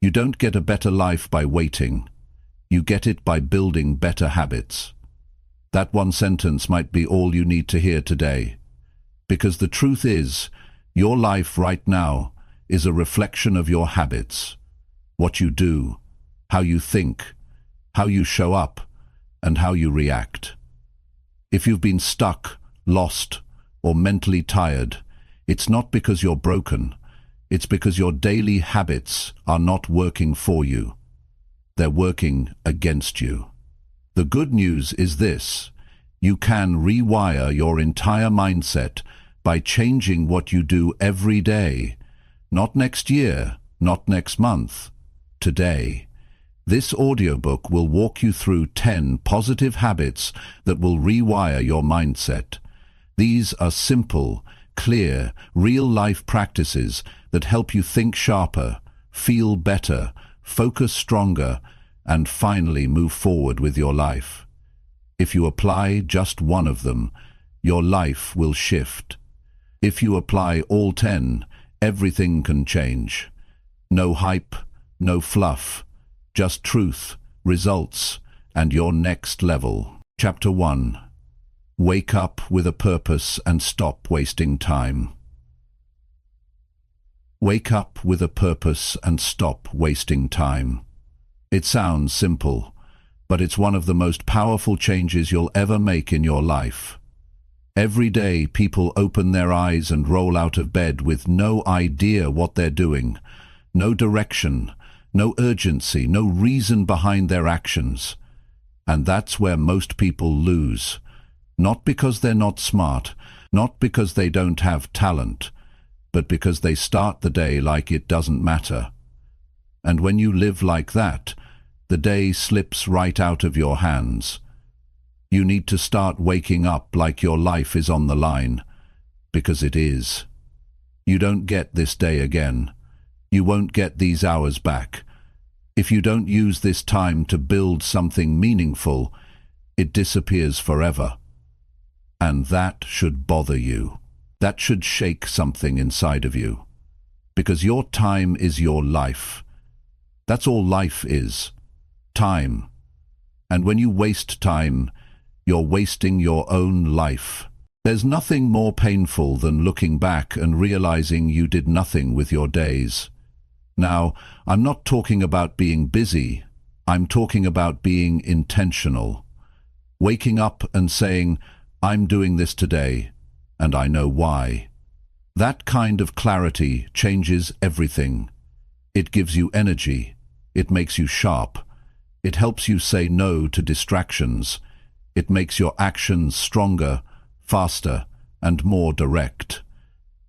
You don't get a better life by waiting. You get it by building better habits. That one sentence might be all you need to hear today. Because the truth is, your life right now is a reflection of your habits. What you do, how you think, how you show up, and how you react. If you've been stuck, lost, or mentally tired, it's not because you're broken. It's because your daily habits are not working for you. They're working against you. The good news is this: you can rewire your entire mindset by changing what you do every day. Not next year, not next month. Today. This audiobook will walk you through 10 positive habits that will rewire your mindset. These are simple, clear, real-life practices that help you think sharper, feel better, focus stronger, and finally move forward with your life. If you apply just one of them, your life will shift. If you apply all 10, everything can change. No hype, no fluff, just truth, results, and your next level. Chapter 1. Wake up with a purpose and stop wasting time. Wake up with a purpose and stop wasting time. It sounds simple, but it's one of the most powerful changes you'll ever make in your life. Every day people open their eyes and roll out of bed with no idea what they're doing, no direction, no urgency, no reason behind their actions. And that's where most people lose. Not because they're not smart, not because they don't have talent, but because they start the day like it doesn't matter. And when you live like that, the day slips right out of your hands. You need to start waking up like your life is on the line, because it is. You don't get this day again. You won't get these hours back. If you don't use this time to build something meaningful, it disappears forever. And that should bother you. That should shake something inside of you. Because your time is your life. That's all life is. Time. And when you waste time, you're wasting your own life. There's nothing more painful than looking back and realizing you did nothing with your days. Now, I'm not talking about being busy. I'm talking about being intentional. Waking up and saying, I'm doing this today, and I know why. That kind of clarity changes everything. It gives you energy. It makes you sharp. It helps you say no to distractions. It makes your actions stronger, faster, and more direct.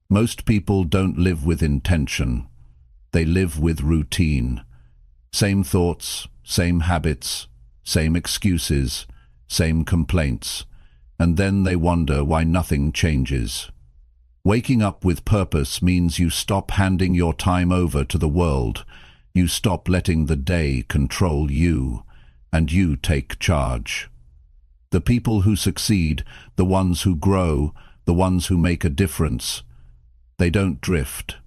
Most people don't live with intention. They live with routine. Same thoughts, same habits, same excuses, same complaints. And then they wonder why nothing changes. Waking up with purpose means you stop handing your time over to the world. You stop letting the day control you, and you take charge. The people who succeed, the ones who grow, the ones who make a difference, they don't drift.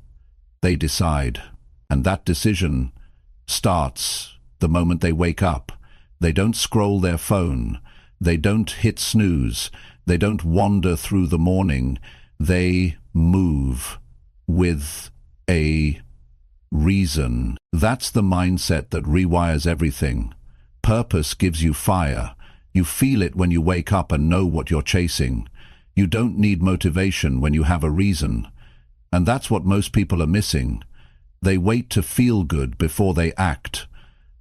They decide. And that decision starts the moment they wake up. They don't scroll their phone. They don't hit snooze. They don't wander through the morning. They move with a reason. That's the mindset that rewires everything. Purpose gives you fire. You feel it when you wake up and know what you're chasing. You don't need motivation when you have a reason. And that's what most people are missing. They wait to feel good before they act.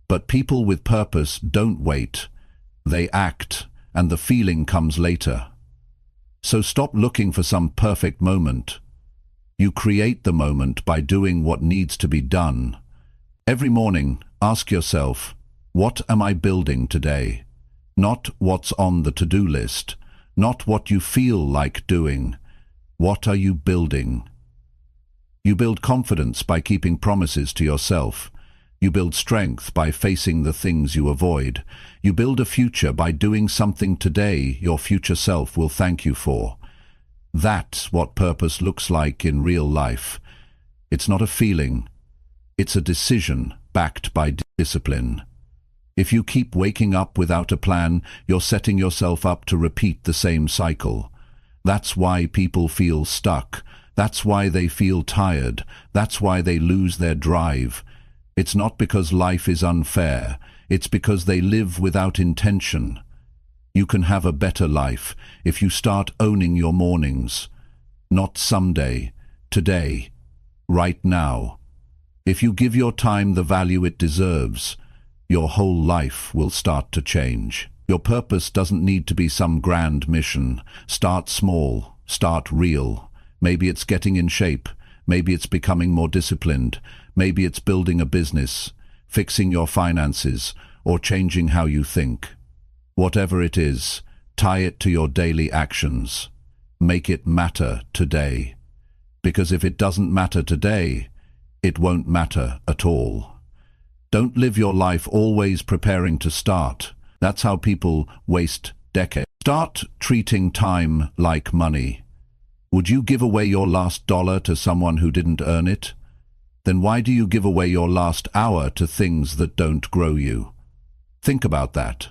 But people with purpose don't wait. They act, and the feeling comes later. So stop looking for some perfect moment. You create the moment by doing what needs to be done. Every morning, ask yourself, what am I building today? Not what's on the to-do list, not what you feel like doing. What are you building? You build confidence by keeping promises to yourself. You build strength by facing the things you avoid. You build a future by doing something today your future self will thank you for. That's what purpose looks like in real life. It's not a feeling. It's a decision, backed by discipline. If you keep waking up without a plan, you're setting yourself up to repeat the same cycle. That's why people feel stuck. That's why they feel tired. That's why they lose their drive. It's not because life is unfair. It's because they live without intention. You can have a better life if you start owning your mornings. Not someday, today, right now. If you give your time the value it deserves, your whole life will start to change. Your purpose doesn't need to be some grand mission. Start small, start real. Maybe it's getting in shape. Maybe it's becoming more disciplined. Maybe it's building a business, fixing your finances, or changing how you think. Whatever it is, tie it to your daily actions. Make it matter today. Because if it doesn't matter today, it won't matter at all. Don't live your life always preparing to start. That's how people waste decades. Start treating time like money. Would you give away your last dollar to someone who didn't earn it? Then why do you give away your last hour to things that don't grow you? Think about that.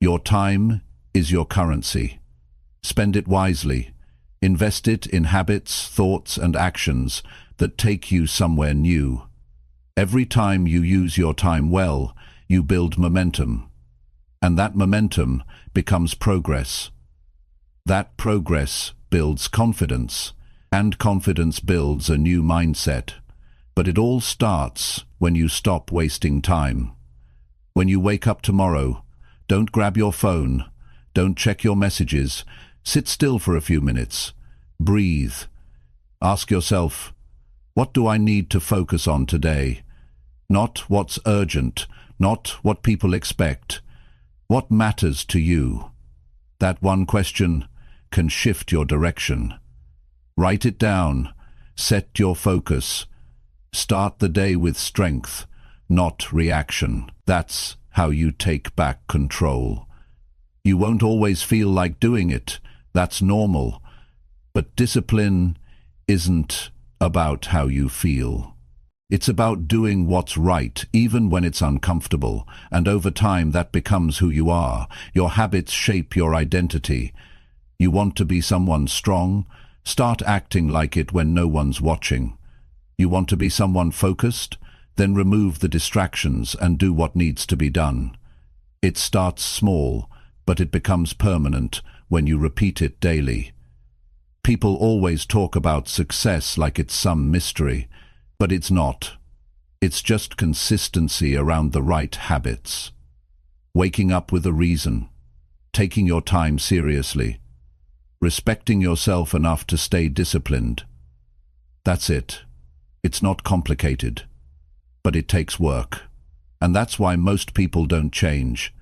Your time is your currency. Spend it wisely. Invest it in habits, thoughts, and actions that take you somewhere new. Every time you use your time well, you build momentum. And that momentum becomes progress. That progress builds confidence, and confidence builds a new mindset. But it all starts when you stop wasting time. When you wake up tomorrow, don't grab your phone, don't check your messages, sit still for a few minutes, breathe. Ask yourself, what do I need to focus on today? Not what's urgent, not what people expect. What matters to you? That one question can shift your direction. Write it down. Set your focus. Start the day with strength, not reaction. That's how you take back control. You won't always feel like doing it. That's normal. But discipline isn't about how you feel. It's about doing what's right, even when it's uncomfortable, and over time that becomes who you are. Your habits shape your identity. You want to be someone strong? Start acting like it when no one's watching. You want to be someone focused? Then remove the distractions and do what needs to be done. It starts small, but it becomes permanent when you repeat it daily. People always talk about success like it's some mystery. But it's not. It's just consistency around the right habits. Waking up with a reason. Taking your time seriously. Respecting yourself enough to stay disciplined. That's it. It's not complicated. But it takes work. And that's why most people don't change.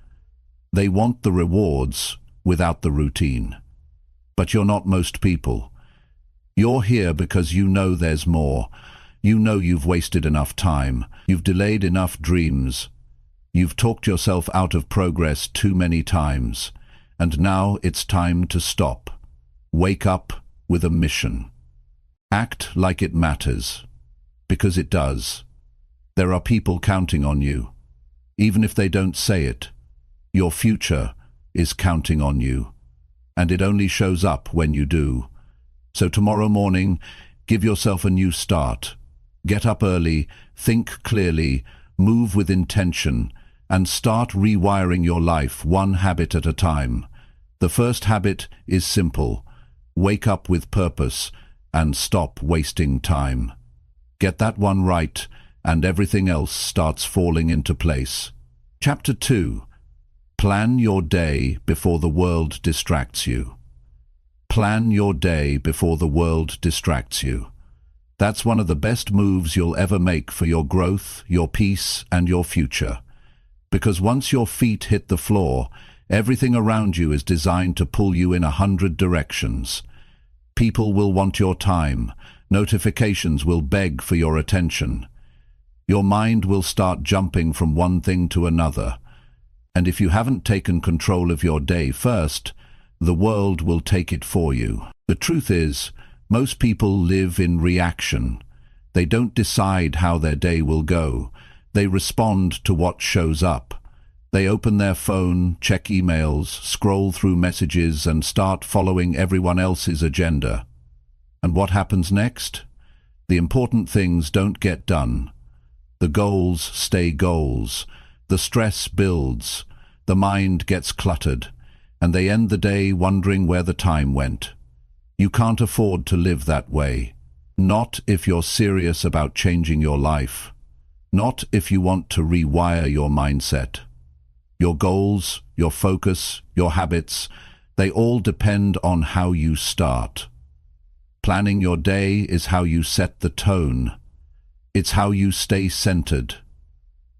They want the rewards without the routine. But you're not most people. You're here because you know there's more. You know you've wasted enough time. You've delayed enough dreams. You've talked yourself out of progress too many times. And now it's time to stop. Wake up with a mission. Act like it matters. Because it does. There are people counting on you. Even if they don't say it, your future is counting on you. And it only shows up when you do. So tomorrow morning, give yourself a new start. Get up early, think clearly, move with intention, and start rewiring your life one habit at a time. The first habit is simple. Wake up with purpose and stop wasting time. Get that one right, and everything else starts falling into place. Chapter 2. Plan your day before the world distracts you. Plan your day before the world distracts you. That's one of the best moves you'll ever make for your growth, your peace, and your future. Because once your feet hit the floor, everything around you is designed to pull you in 100 directions. People will want your time. Notifications will beg for your attention. Your mind will start jumping from one thing to another. And if you haven't taken control of your day first, the world will take it for you. The truth is, most people live in reaction. They don't decide how their day will go. They respond to what shows up. They open their phone, check emails, scroll through messages, and start following everyone else's agenda. And what happens next? The important things don't get done. The goals stay goals. The stress builds. The mind gets cluttered. And they end the day wondering where the time went. You can't afford to live that way. Not if you're serious about changing your life. Not if you want to rewire your mindset. Your goals, your focus, your habits, they all depend on how you start. Planning your day is how you set the tone. It's how you stay centered.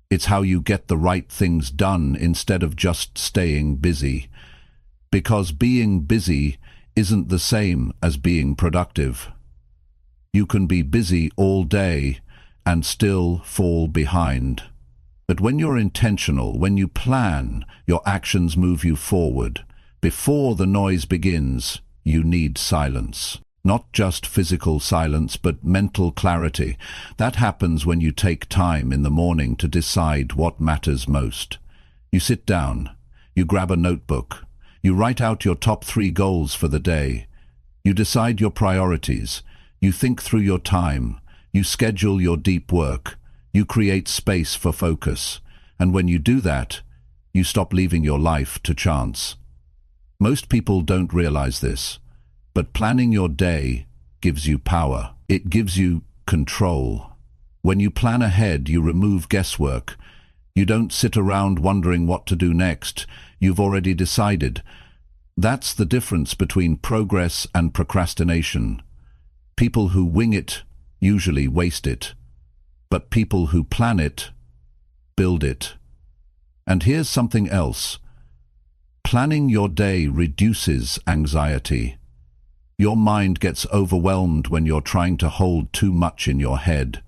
It's how you get the right things done instead of just staying busy. Because being busy isn't the same as being productive. You can be busy all day and still fall behind. But when you're intentional, when you plan, your actions move you forward. Before the noise begins, you need silence. Not just physical silence, but mental clarity. That happens when you take time in the morning to decide what matters most. You sit down, you grab a notebook, you write out your top 3 goals for the day. You decide your priorities, you think through your time, you schedule your deep work, you create space for focus. And when you do that, you stop leaving your life to chance. Most people don't realize this. But planning your day gives you power. It gives you control. When you plan ahead, you remove guesswork. You don't sit around wondering what to do next. You've already decided. That's the difference between progress and procrastination. People who wing it usually waste it. But people who plan it, build it. And here's something else. Planning your day reduces anxiety. Your mind gets overwhelmed when you're trying to hold too much in your head.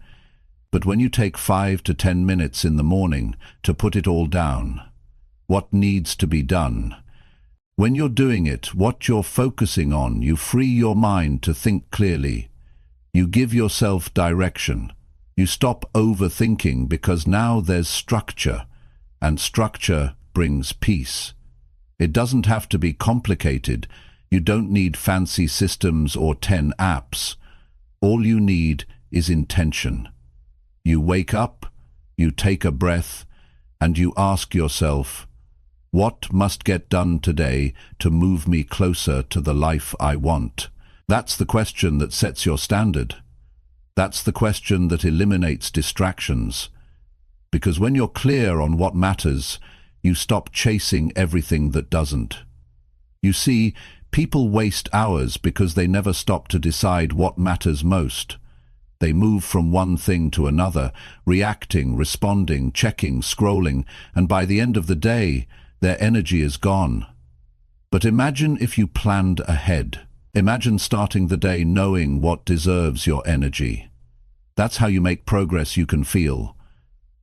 But when you take 5 to 10 minutes in the morning to put it all down, what needs to be done, when you're doing it, what you're focusing on, you free your mind to think clearly. You give yourself direction. You stop overthinking because now there's structure, and structure brings peace. It doesn't have to be complicated. You don't need fancy systems or 10 apps. All you need is intention. You wake up, you take a breath, and you ask yourself, what must get done today to move me closer to the life I want? That's the question that sets your standard. That's the question that eliminates distractions. Because when you're clear on what matters, you stop chasing everything that doesn't. You see, people waste hours because they never stop to decide what matters most. They move from one thing to another, reacting, responding, checking, scrolling, and by the end of the day, their energy is gone. But imagine if you planned ahead. Imagine starting the day knowing what deserves your energy. That's how you make progress you can feel.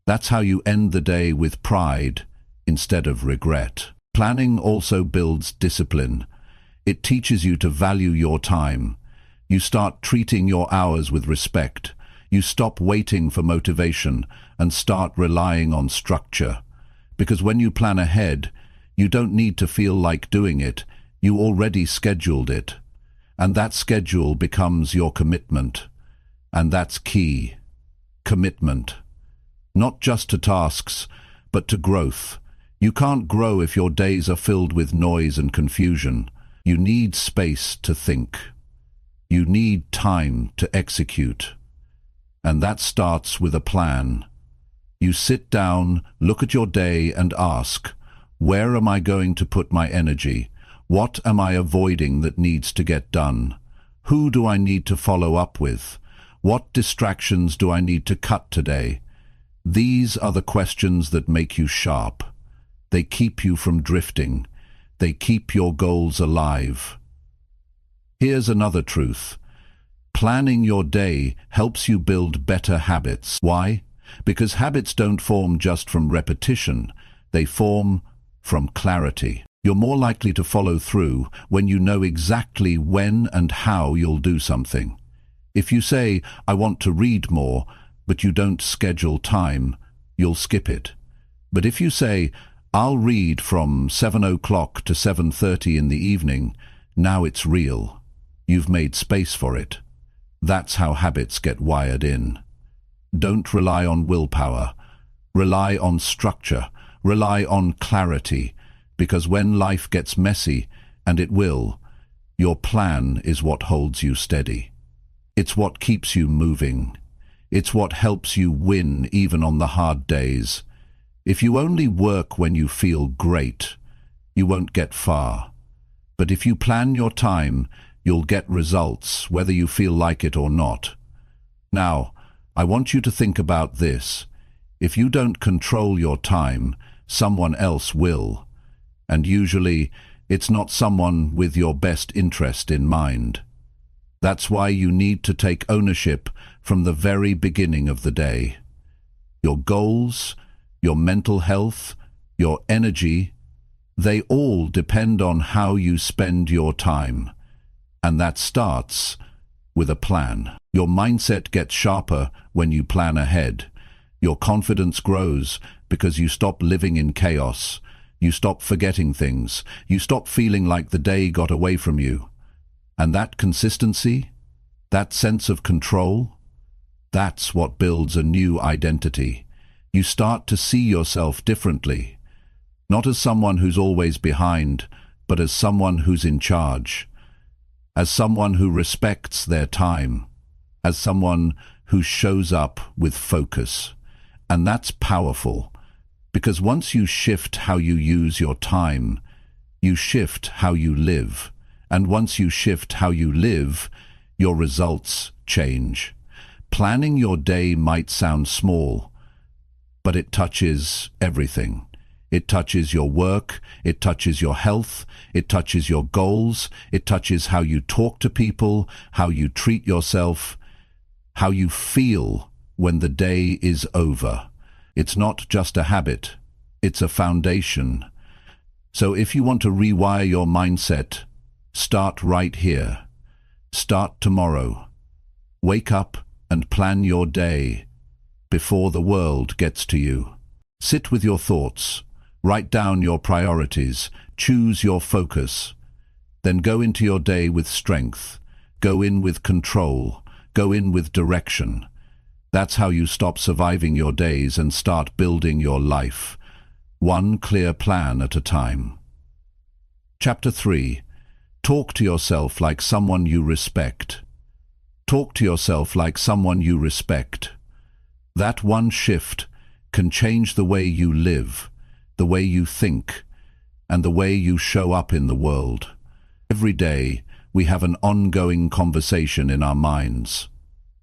That's how you end the day with pride instead of regret. Planning also builds discipline. It teaches you to value your time. You start treating your hours with respect. You stop waiting for motivation and start relying on structure. Because when you plan ahead, you don't need to feel like doing it. You already scheduled it. And that schedule becomes your commitment. And that's key. Commitment. Not just to tasks, but to growth. You can't grow if your days are filled with noise and confusion. You need space to think. You need time to execute. And that starts with a plan. You sit down, look at your day and ask, where am I going to put my energy? What am I avoiding that needs to get done? Who do I need to follow up with? What distractions do I need to cut today? These are the questions that make you sharp. They keep you from drifting. They keep your goals alive. Here's another truth. Planning your day helps you build better habits. Why? Because habits don't form just from repetition. They form from clarity. You're more likely to follow through when you know exactly when and how you'll do something. If you say, I want to read more, but you don't schedule time, you'll skip it. But if you say, I'll read from 7 o'clock to 7:30 in the evening, now it's real. You've made space for it. That's how habits get wired in. Don't rely on willpower. Rely on structure. Rely on clarity. Because when life gets messy, and it will, your plan is what holds you steady. It's what keeps you moving. It's what helps you win even on the hard days. If you only work when you feel great, you won't get far. But if you plan your time, you'll get results, whether you feel like it or not. Now, I want you to think about this. If you don't control your time, someone else will. And usually, it's not someone with your best interest in mind. That's why you need to take ownership from the very beginning of the day. Your goals, your mental health, your energy, they all depend on how you spend your time. And that starts with a plan. Your mindset gets sharper when you plan ahead. Your confidence grows because you stop living in chaos. You stop forgetting things. You stop feeling like the day got away from you. And that consistency, that sense of control, that's what builds a new identity. You start to see yourself differently, not as someone who's always behind, but as someone who's in charge, as someone who respects their time, as someone who shows up with focus. And that's powerful, because once you shift how you use your time, you shift how you live. And once you shift how you live, your results change. Planning your day might sound small, but it touches everything. It touches your work, it touches your health, it touches your goals, it touches how you talk to people, how you treat yourself, how you feel when the day is over. It's not just a habit, it's a foundation. So if you want to rewire your mindset, start right here. Start tomorrow. Wake up and plan your day before the world gets to you. Sit with your thoughts. Write down your priorities. Choose your focus. Then go into your day with strength. Go in with control. Go in with direction. That's how you stop surviving your days and start building your life, one clear plan at a time. Chapter 3. Talk to yourself like someone you respect. Talk to yourself like someone you respect. That one shift can change the way you live, the way you think, and the way you show up in the world. Every day, we have an ongoing conversation in our minds.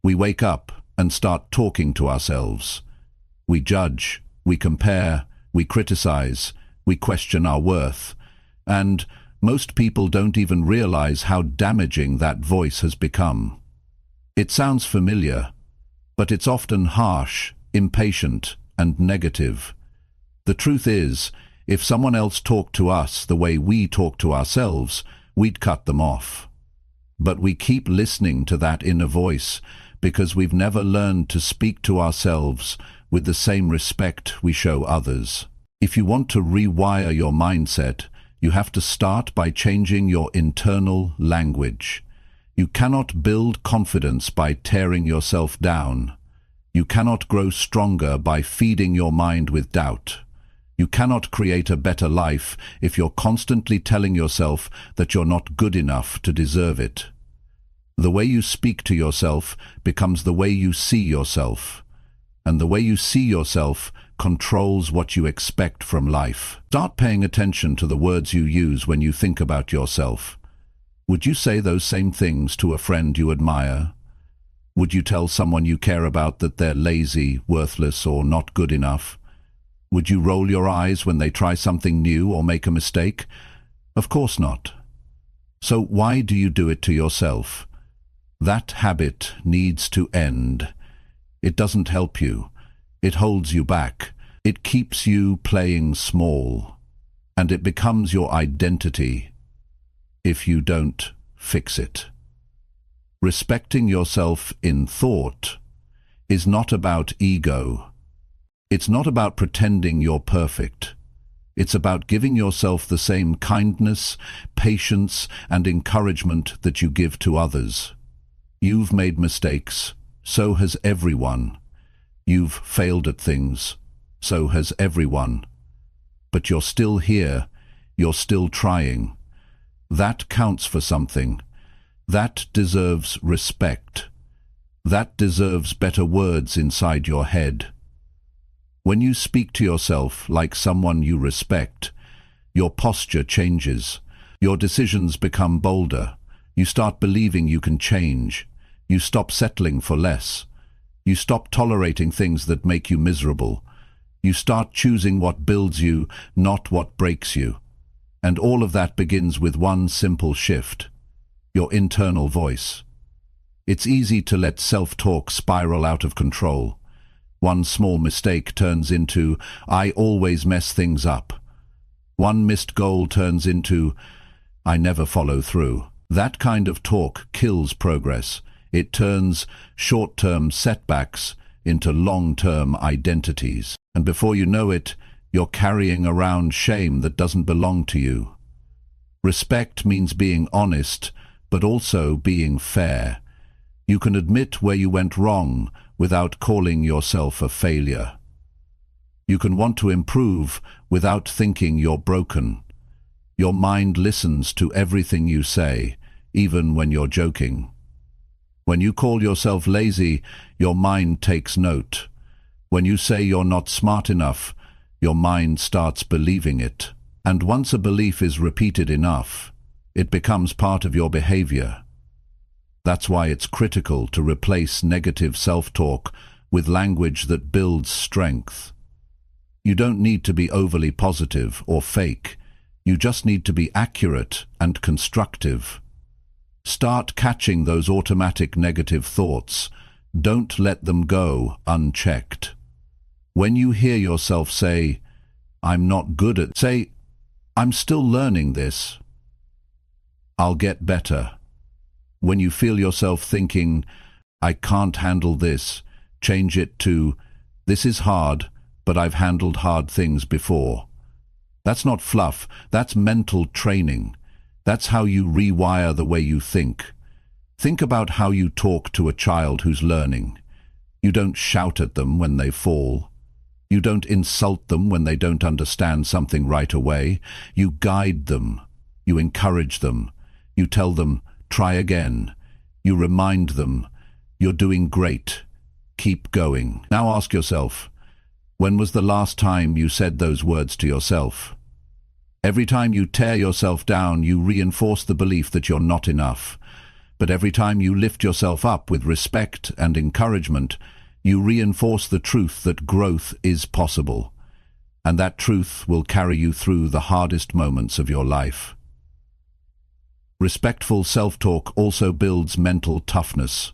We wake up and start talking to ourselves. We judge, we compare, we criticize, we question our worth, and most people don't even realize how damaging that voice has become. It sounds familiar, but it's often harsh, impatient, and negative. The truth is, if someone else talked to us the way we talk to ourselves, we'd cut them off. But we keep listening to that inner voice because we've never learned to speak to ourselves with the same respect we show others. If you want to rewire your mindset, you have to start by changing your internal language. You cannot build confidence by tearing yourself down. You cannot grow stronger by feeding your mind with doubt. You cannot create a better life if you're constantly telling yourself that you're not good enough to deserve it. The way you speak to yourself becomes the way you see yourself, and the way you see yourself controls what you expect from life. Start paying attention to the words you use when you think about yourself. Would you say those same things to a friend you admire? Would you tell someone you care about that they're lazy, worthless, or not good enough? Would you roll your eyes when they try something new or make a mistake? Of course not. So why do you do it to yourself? That habit needs to end. It doesn't help you. It holds you back. It keeps you playing small. And it becomes your identity if you don't fix it. Respecting yourself in thought is not about ego. It's not about pretending you're perfect. It's about giving yourself the same kindness, patience, and encouragement that you give to others. You've made mistakes. So has everyone. You've failed at things. So has everyone. But you're still here. You're still trying. That counts for something. That deserves respect. That deserves better words inside your head. When you speak to yourself like someone you respect, your posture changes. Your decisions become bolder. You start believing you can change. You stop settling for less. You stop tolerating things that make you miserable. You start choosing what builds you, not what breaks you. And all of that begins with one simple shift: your internal voice. It's easy to let self-talk spiral out of control. One small mistake turns into, "I always mess things up." One missed goal turns into, "I never follow through." That kind of talk kills progress. It turns short-term setbacks into long-term identities. And before you know it, you're carrying around shame that doesn't belong to you. Respect means being honest, but also being fair. You can admit where you went wrong without calling yourself a failure. You can want to improve without thinking you're broken. Your mind listens to everything you say, even when you're joking. When you call yourself lazy, your mind takes note. When you say you're not smart enough, your mind starts believing it. And once a belief is repeated enough, it becomes part of your behavior. That's why it's critical to replace negative self-talk with language that builds strength. You don't need to be overly positive or fake. You just need to be accurate and constructive. Start catching those automatic negative thoughts. Don't let them go unchecked. When you hear yourself say, "I'm not good at," say, "I'm still learning this. I'll get better." When you feel yourself thinking, "I can't handle this," change it to, "This is hard, but I've handled hard things before." That's not fluff, that's mental training. That's how you rewire the way you think. Think about how you talk to a child who's learning. You don't shout at them when they fall. You don't insult them when they don't understand something right away. You guide them. You encourage them. You tell them, "Try again." You remind them, "You're doing great. Keep going." Now ask yourself, when was the last time you said those words to yourself? Every time you tear yourself down, you reinforce the belief that you're not enough. But every time you lift yourself up with respect and encouragement, you reinforce the truth that growth is possible. And that truth will carry you through the hardest moments of your life. Respectful self-talk also builds mental toughness.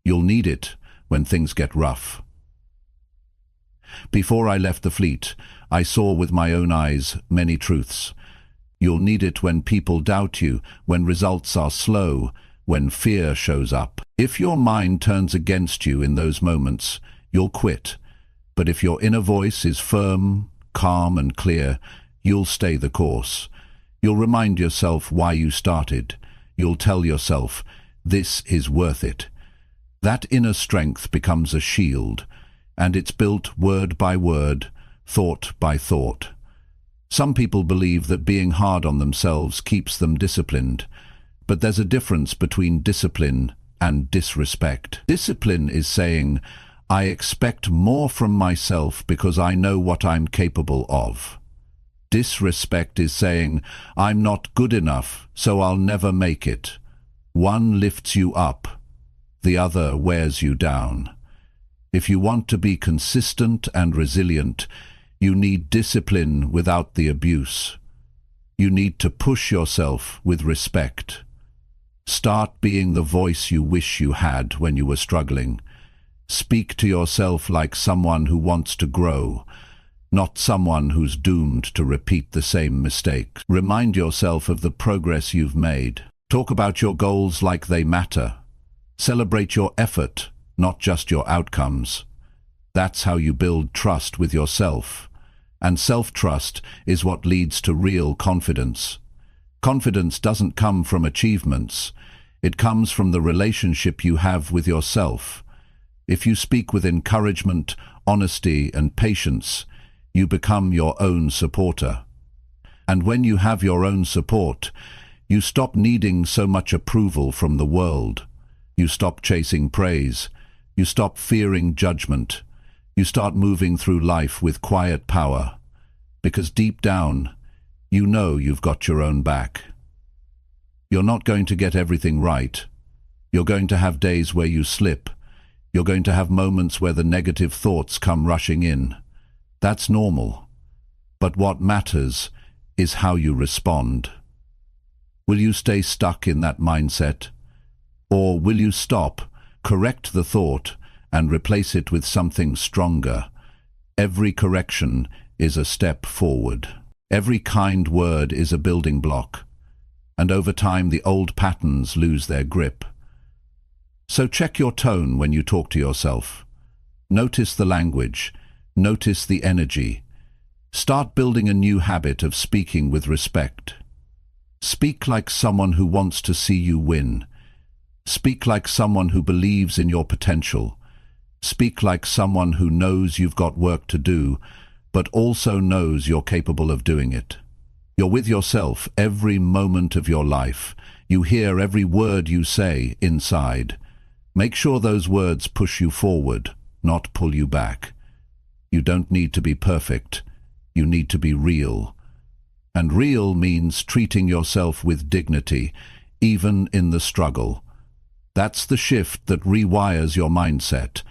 You'll need it when things get rough. Before I left the fleet, I saw with my own eyes many truths. You'll need it when people doubt you, when results are slow, when fear shows up. If your mind turns against you in those moments, you'll quit. But if your inner voice is firm, calm and clear, you'll stay the course. You'll remind yourself why you started. You'll tell yourself, "This is worth it." That inner strength becomes a shield, and it's built word by word, thought by thought. Some people believe that being hard on themselves keeps them disciplined, but there's a difference between discipline and disrespect. Discipline is saying, "I expect more from myself because I know what I'm capable of." Disrespect is saying, "I'm not good enough, so I'll never make it." One lifts you up, the other wears you down. If you want to be consistent and resilient, you need discipline without the abuse. You need to push yourself with respect. Start being the voice you wish you had when you were struggling. Speak to yourself like someone who wants to grow, not someone who's doomed to repeat the same mistakes. Remind yourself of the progress you've made. Talk about your goals like they matter. Celebrate your effort, not just your outcomes. That's how you build trust with yourself. And self-trust is what leads to real confidence. Confidence doesn't come from achievements. It comes from the relationship you have with yourself. If you speak with encouragement, honesty, and patience, you become your own supporter. And when you have your own support, you stop needing so much approval from the world. You stop chasing praise. You stop fearing judgment. You start moving through life with quiet power. Because deep down, you know you've got your own back. You're not going to get everything right. You're going to have days where you slip. You're going to have moments where the negative thoughts come rushing in. That's normal. But what matters is how you respond. Will you stay stuck in that mindset? Or will you stop, correct the thought, and replace it with something stronger? Every correction is a step forward. Every kind word is a building block. And over time the old patterns lose their grip. So check your tone when you talk to yourself. Notice the language. Notice the energy. Start building a new habit of speaking with respect. Speak like someone who wants to see you win. Speak like someone who believes in your potential. Speak like someone who knows you've got work to do, but also knows you're capable of doing it. You're with yourself every moment of your life. You hear every word you say inside. Make sure those words push you forward, not pull you back. You don't need to be perfect. You need to be real. And real means treating yourself with dignity, even in the struggle. That's the shift that rewires your mindset.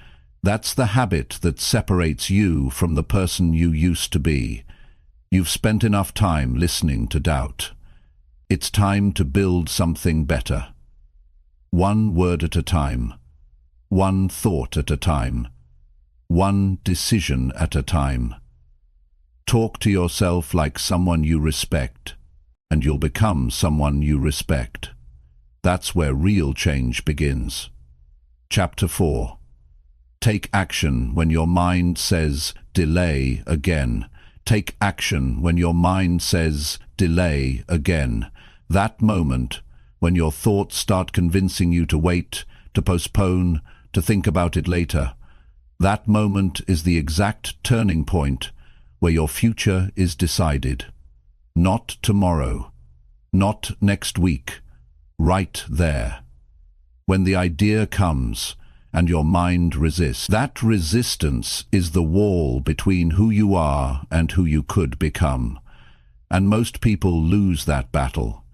That's the habit that separates you from the person you used to be. You've spent enough time listening to doubt. It's time to build something better. One word at a time. One thought at a time. One decision at a time. Talk to yourself like someone you respect, and you'll become someone you respect. That's where real change begins. Chapter 4. Take action when your mind says, delay again. Take action when your mind says, delay again. That moment, when your thoughts start convincing you to wait, to postpone, to think about it later, that moment is the exact turning point where your future is decided. Not tomorrow, not next week, right there. When the idea comes and your mind resists, that resistance is the wall between who you are and who you could become. And most people lose that battle,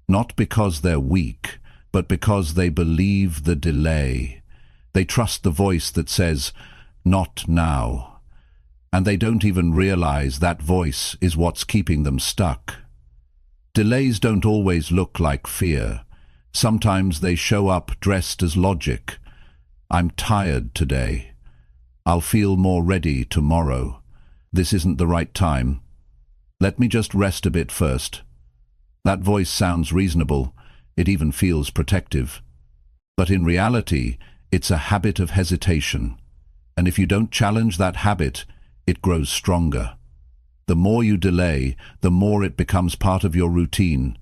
not because they're weak, but because they believe the delay. They trust the voice that says, not now. And they don't even realize that voice is what's keeping them stuck. Delays don't always look like fear. Sometimes they show up dressed as logic. I'm tired today. I'll feel more ready tomorrow. This isn't the right time. Let me just rest a bit first. That voice sounds reasonable. It even feels protective. But in reality, it's a habit of hesitation. And if you don't challenge that habit, it grows stronger. The more you delay, the more it becomes part of your routine,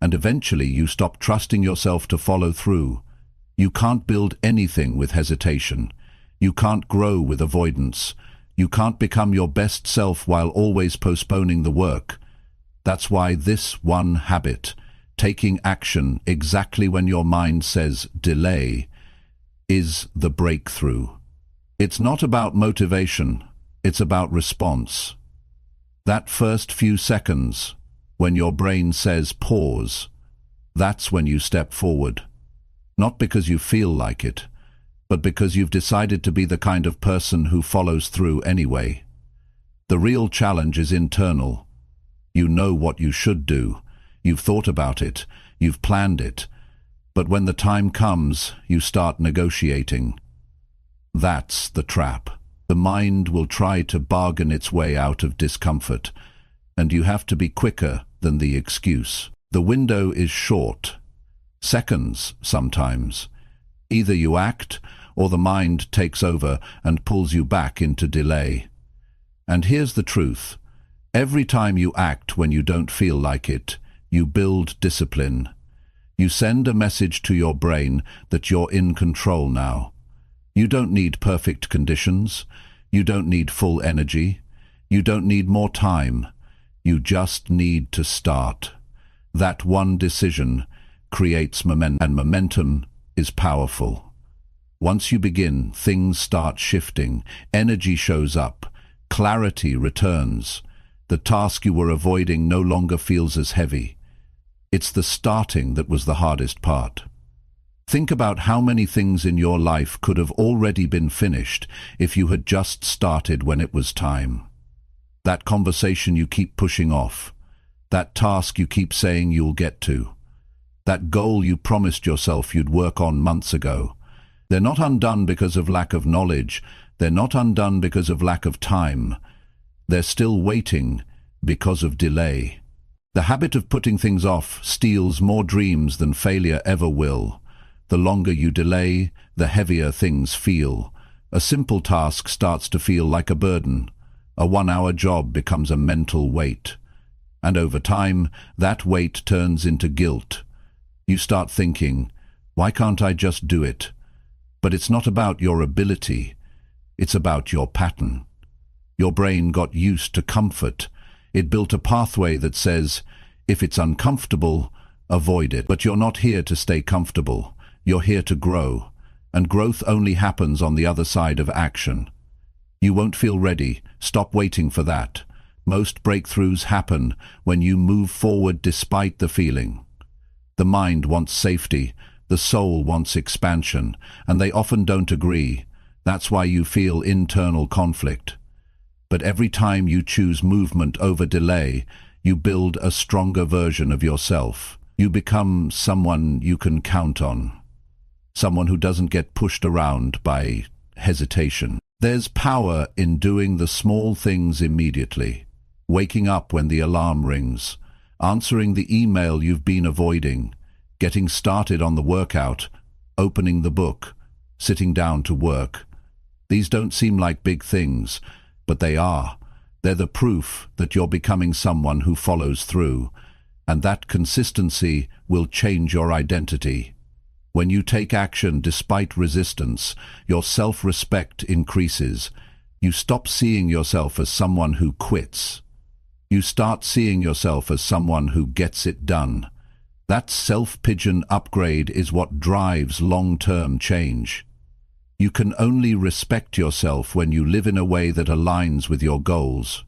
and eventually you stop trusting yourself to follow through. You can't build anything with hesitation. You can't grow with avoidance. You can't become your best self while always postponing the work. That's why this one habit, taking action exactly when your mind says delay, is the breakthrough. It's not about motivation, it's about response. That first few seconds, when your brain says pause, that's when you step forward. Not because you feel like it, but because you've decided to be the kind of person who follows through anyway. The real challenge is internal. You know what you should do. You've thought about it. You've planned it. But when the time comes, you start negotiating. That's the trap. The mind will try to bargain its way out of discomfort, and you have to be quicker than the excuse. The window is short. Seconds, sometimes. Either you act, or the mind takes over and pulls you back into delay. And here's the truth. Every time you act when you don't feel like it, you build discipline. You send a message to your brain that you're in control now. You don't need perfect conditions. You don't need full energy. You don't need more time. You just need to start. That one decision creates momentum, and momentum is powerful. Once you begin, things start shifting. Energy shows up. Clarity returns. The task you were avoiding no longer feels as heavy. It's the starting that was the hardest part. Think about how many things in your life could have already been finished if you had just started when it was time. That conversation you keep pushing off. That task you keep saying you'll get to. That goal you promised yourself you'd work on months ago. They're not undone because of lack of knowledge. They're not undone because of lack of time. They're still waiting because of delay. The habit of putting things off steals more dreams than failure ever will. The longer you delay, the heavier things feel. A simple task starts to feel like a burden. A 1-hour job becomes a mental weight. And over time, that weight turns into guilt. You start thinking, why can't I just do it? But it's not about your ability. It's about your pattern. Your brain got used to comfort. It built a pathway that says, if it's uncomfortable, avoid it. But you're not here to stay comfortable. You're here to grow. And growth only happens on the other side of action. You won't feel ready. Stop waiting for that. Most breakthroughs happen when you move forward despite the feeling. The mind wants safety. The soul wants expansion. And they often don't agree. That's why you feel internal conflict. But every time you choose movement over delay, you build a stronger version of yourself. You become someone you can count on. Someone who doesn't get pushed around by hesitation. There's power in doing the small things immediately. Waking up when the alarm rings. Answering the email you've been avoiding. Getting started on the workout. Opening the book. Sitting down to work. These don't seem like big things, but they are. They're the proof that you're becoming someone who follows through, and that consistency will change your identity. When you take action despite resistance, your self-respect increases. You stop seeing yourself as someone who quits. You start seeing yourself as someone who gets it done. That self-pigeon upgrade is what drives long-term change. You can only respect yourself when you live in a way that aligns with your goals.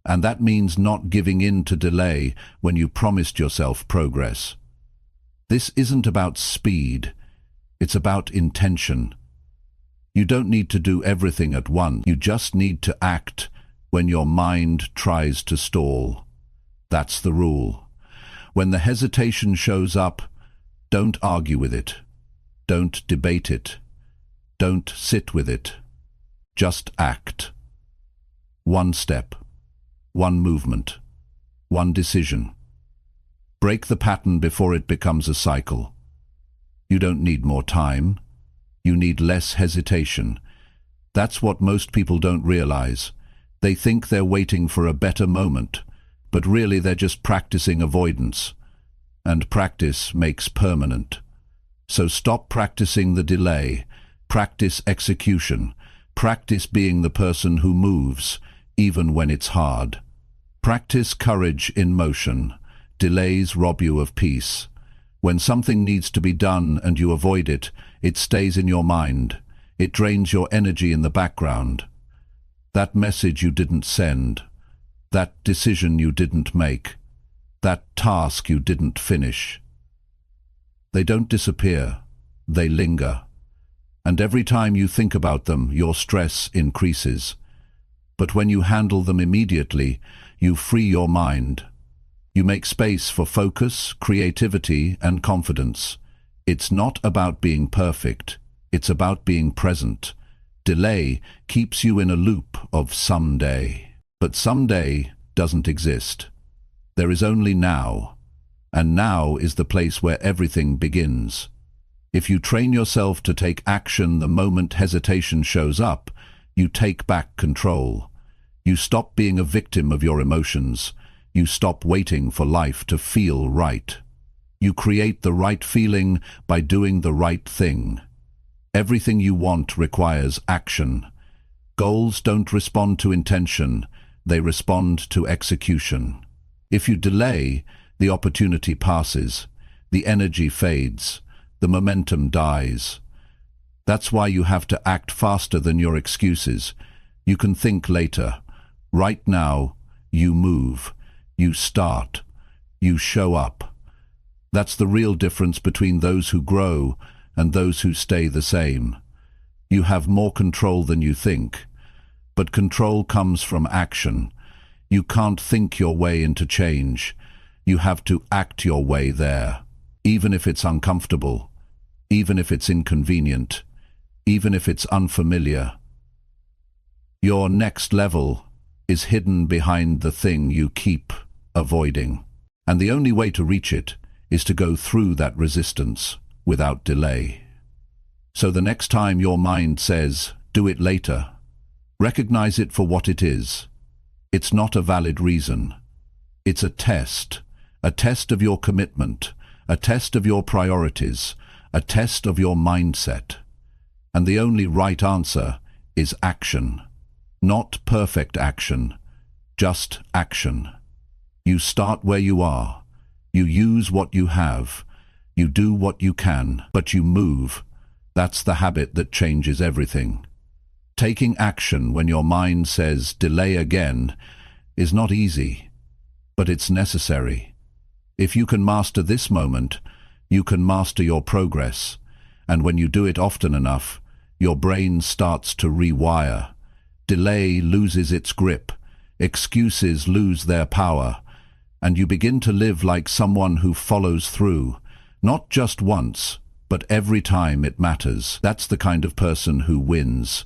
And that means not giving in to delay when you promised yourself progress. This isn't about speed. It's about intention. You don't need to do everything at once. You just need to act when your mind tries to stall. That's the rule. When the hesitation shows up, don't argue with it. Don't debate it. Don't sit with it. Just act. One step. One movement. One decision. Break the pattern before it becomes a cycle. You don't need more time. You need less hesitation. That's what most people don't realize. They think they're waiting for a better moment, but really they're just practicing avoidance. And practice makes permanent. So stop practicing the delay. Practice execution. Practice being the person who moves, even when it's hard. Practice courage in motion. Delays rob you of peace. When something needs to be done and you avoid it, it stays in your mind. It drains your energy in the background. That message you didn't send. That decision you didn't make. That task you didn't finish. They don't disappear. They linger. And every time you think about them, your stress increases. But when you handle them immediately, you free your mind. You make space for focus, creativity, and confidence. It's not about being perfect. It's about being present. Delay keeps you in a loop of someday. But someday doesn't exist. There is only now. And now is the place where everything begins. If you train yourself to take action the moment hesitation shows up, you take back control. You stop being a victim of your emotions. You stop waiting for life to feel right. You create the right feeling by doing the right thing. Everything you want requires action. Goals don't respond to intention, they respond to execution. If you delay, the opportunity passes, the energy fades, the momentum dies. That's why you have to act faster than your excuses. You can think later. Right now, you move, you start, you show up. That's the real difference between those who grow and those who stay the same. You have more control than you think, but control comes from action. You can't think your way into change. You have to act your way there, even if it's uncomfortable, even if it's inconvenient, even if it's unfamiliar. Your next level is hidden behind the thing you keep avoiding. And the only way to reach it is to go through that resistance without delay. So the next time your mind says, "Do it later," recognize it for what it is. It's not a valid reason. It's a test of your commitment, a test of your priorities, a test of your mindset. And the only right answer is action. Not perfect action, just action. You start where you are. You use what you have. You do what you can, but you move. That's the habit that changes everything. Taking action when your mind says delay again is not easy, but it's necessary. If you can master this moment, you can master your progress. And when you do it often enough, your brain starts to rewire. Delay loses its grip, excuses lose their power, and you begin to live like someone who follows through, not just once, but every time it matters. That's the kind of person who wins.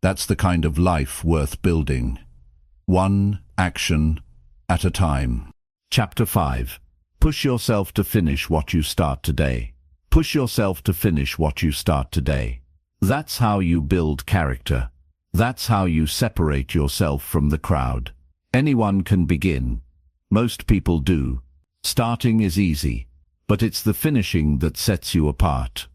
That's the kind of life worth building. One action at a time. Chapter 5. Push yourself to finish what you start today. Push yourself to finish what you start today. That's how you build character. That's how you separate yourself from the crowd. Anyone can begin. Most people do. Starting is easy, but it's the finishing that sets you apart.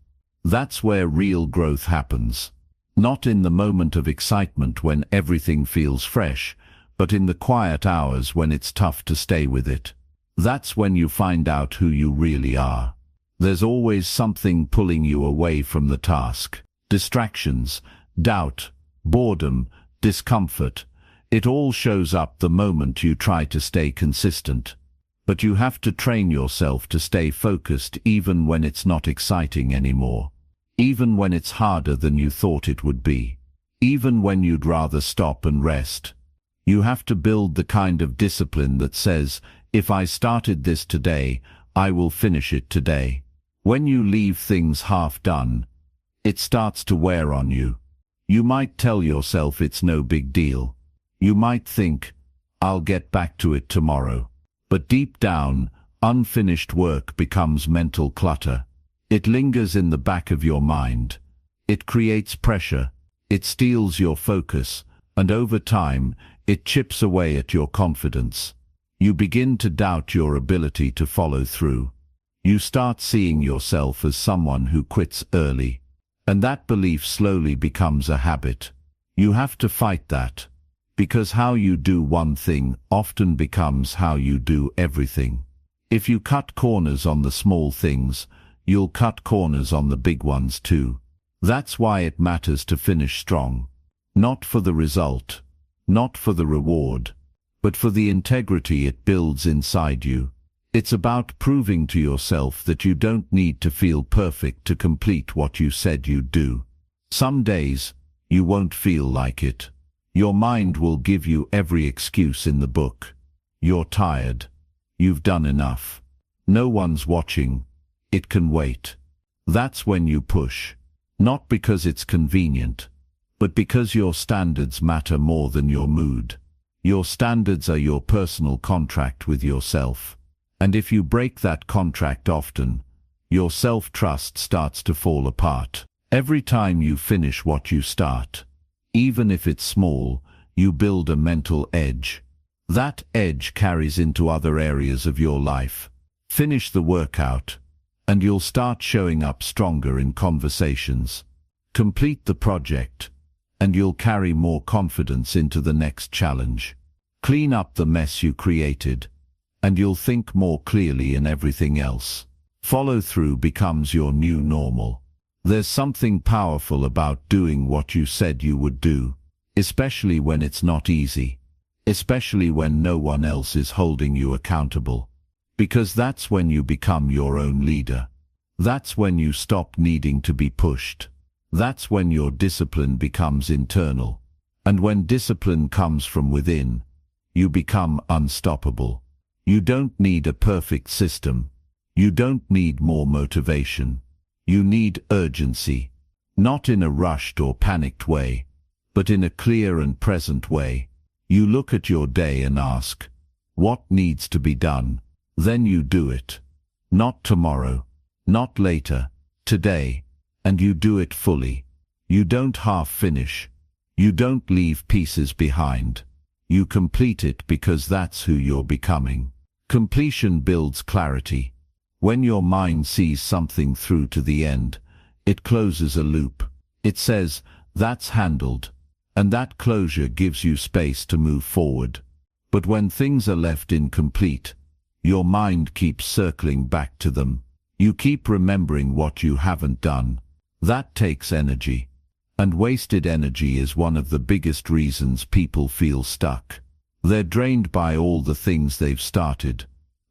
That's where real growth happens. Not in the moment of excitement when everything feels fresh, but in the quiet hours when it's tough to stay with it. That's when you find out who you really are. There's always something pulling you away from the task. Distractions, doubt, boredom, discomfort. It all shows up the moment you try to stay consistent. But you have to train yourself to stay focused even when it's not exciting anymore. Even when it's harder than you thought it would be. Even when you'd rather stop and rest. You have to build the kind of discipline that says, if I started this today, I will finish it today. When you leave things half done, it starts to wear on you. You might tell yourself it's no big deal. You might think, I'll get back to it tomorrow. But deep down, unfinished work becomes mental clutter. It lingers in the back of your mind. It creates pressure. It steals your focus. And over time, it chips away at your confidence. You begin to doubt your ability to follow through. You start seeing yourself as someone who quits early. And that belief slowly becomes a habit. You have to fight that. Because how you do one thing often becomes how you do everything. If you cut corners on the small things, you'll cut corners on the big ones too. That's why it matters to finish strong. Not for the result, not for the reward, but for the integrity it builds inside you. It's about proving to yourself that you don't need to feel perfect to complete what you said you'd do. Some days, you won't feel like it. Your mind will give you every excuse in the book. You're tired. You've done enough. No one's watching. It can wait. That's when you push. Not because it's convenient, but because your standards matter more than your mood. Your standards are your personal contract with yourself. And if you break that contract often, your self-trust starts to fall apart. Every time you finish what you start, even if it's small, you build a mental edge. That edge carries into other areas of your life. Finish the workout, and you'll start showing up stronger in conversations. Complete the project, and you'll carry more confidence into the next challenge. Clean up the mess you created, and you'll think more clearly in everything else. Follow through becomes your new normal. There's something powerful about doing what you said you would do, especially when it's not easy, especially when no one else is holding you accountable. Because that's when you become your own leader. That's when you stop needing to be pushed. That's when your discipline becomes internal. And when discipline comes from within, you become unstoppable. You don't need a perfect system. You don't need more motivation. You need urgency, not in a rushed or panicked way, but in a clear and present way. You look at your day and ask, what needs to be done? Then you do it. Not tomorrow, not later, today, and you do it fully. You don't half finish. You don't leave pieces behind. You complete it because that's who you're becoming. Completion builds clarity. When your mind sees something through to the end, it closes a loop. It says, that's handled, and that closure gives you space to move forward. But when things are left incomplete, your mind keeps circling back to them. You keep remembering what you haven't done. That takes energy. And wasted energy is one of the biggest reasons people feel stuck. They're drained by all the things they've started,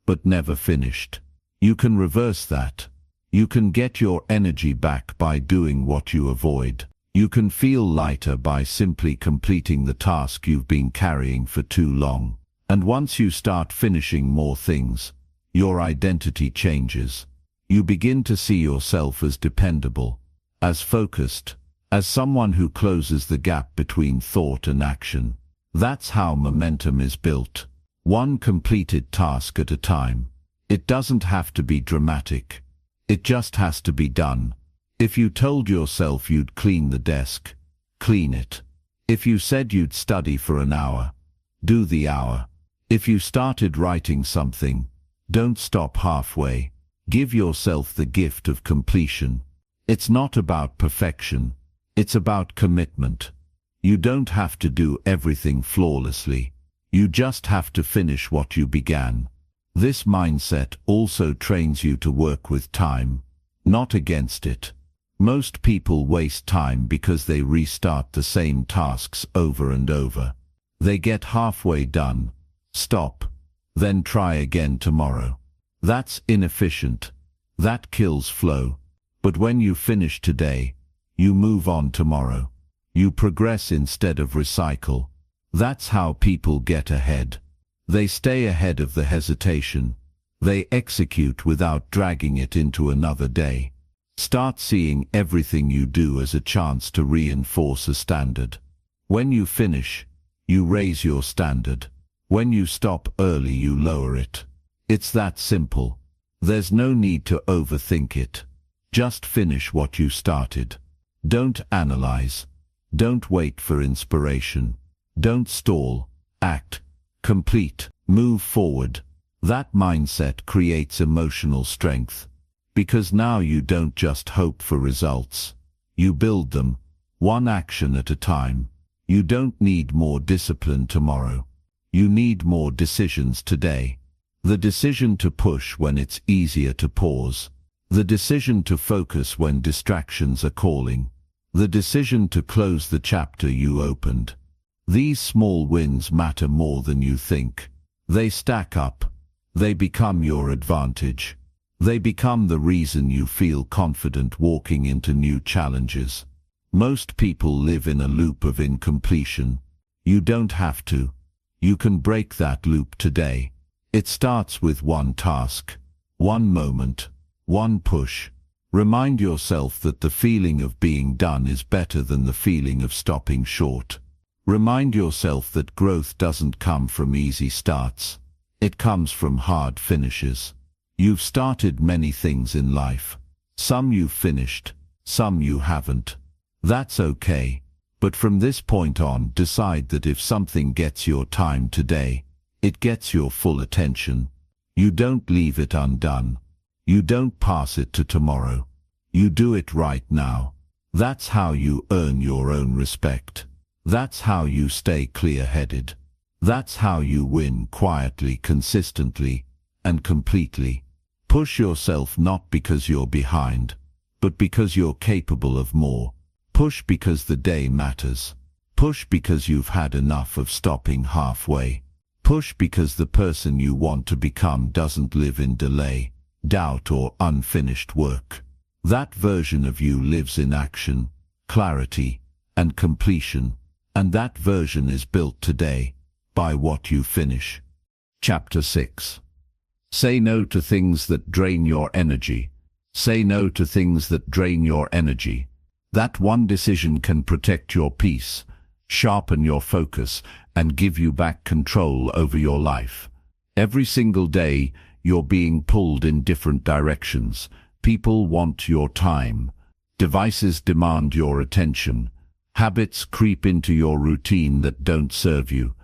but never finished. You can reverse that. You can get your energy back by doing what you avoid. You can feel lighter by simply completing the task you've been carrying for too long. And once you start finishing more things, your identity changes. You begin to see yourself as dependable, as focused, as someone who closes the gap between thought and action. That's how momentum is built. One completed task at a time. It doesn't have to be dramatic. It just has to be done. If you told yourself you'd clean the desk, clean it. If you said you'd study for an hour, do the hour. If you started writing something, don't stop halfway. Give yourself the gift of completion. It's not about perfection. It's about commitment. You don't have to do everything flawlessly. You just have to finish what you began. This mindset also trains you to work with time, not against it. Most people waste time because they restart the same tasks over and over. They get halfway done, stop, then try again tomorrow. That's inefficient. That kills flow. But when you finish today, you move on tomorrow. You progress instead of recycle. That's how people get ahead. They stay ahead of the hesitation. They execute without dragging it into another day. Start seeing everything you do as a chance to reinforce a standard. When you finish, you raise your standard. When you stop early, you lower it. It's that simple. There's no need to overthink it. Just finish what you started. Don't analyze. Don't wait for inspiration. Don't stall. Act. Complete. Move forward. That mindset creates emotional strength. Because now you don't just hope for results. You build them, one action at a time. You don't need more discipline tomorrow. You need more decisions today. The decision to push when it's easier to pause. The decision to focus when distractions are calling. The decision to close the chapter you opened. These small wins matter more than you think. They stack up. They become your advantage. They become the reason you feel confident walking into new challenges. Most people live in a loop of incompletion. You don't have to. You can break that loop today. It starts with one task, one moment, one push. Remind yourself that the feeling of being done is better than the feeling of stopping short. Remind yourself that growth doesn't come from easy starts. It comes from hard finishes. You've started many things in life. Some you've finished, some you haven't. That's okay. But from this point on, decide that if something gets your time today, it gets your full attention. You don't leave it undone. You don't pass it to tomorrow. You do it right now. That's how you earn your own respect. That's how you stay clear-headed. That's how you win quietly, consistently, and completely. Push yourself not because you're behind, but because you're capable of more. Push because the day matters. Push because you've had enough of stopping halfway. Push because the person you want to become doesn't live in delay, doubt, or unfinished work. That version of you lives in action, clarity, and completion, and that version is built today by what you finish. Chapter 6. Say no to things that drain your energy. Say no to things that drain your energy. That one decision can protect your peace, sharpen your focus, and give you back control over your life. Every single day, you're being pulled in different directions. People want your time. Devices demand your attention. Habits creep into your routine that don't serve you.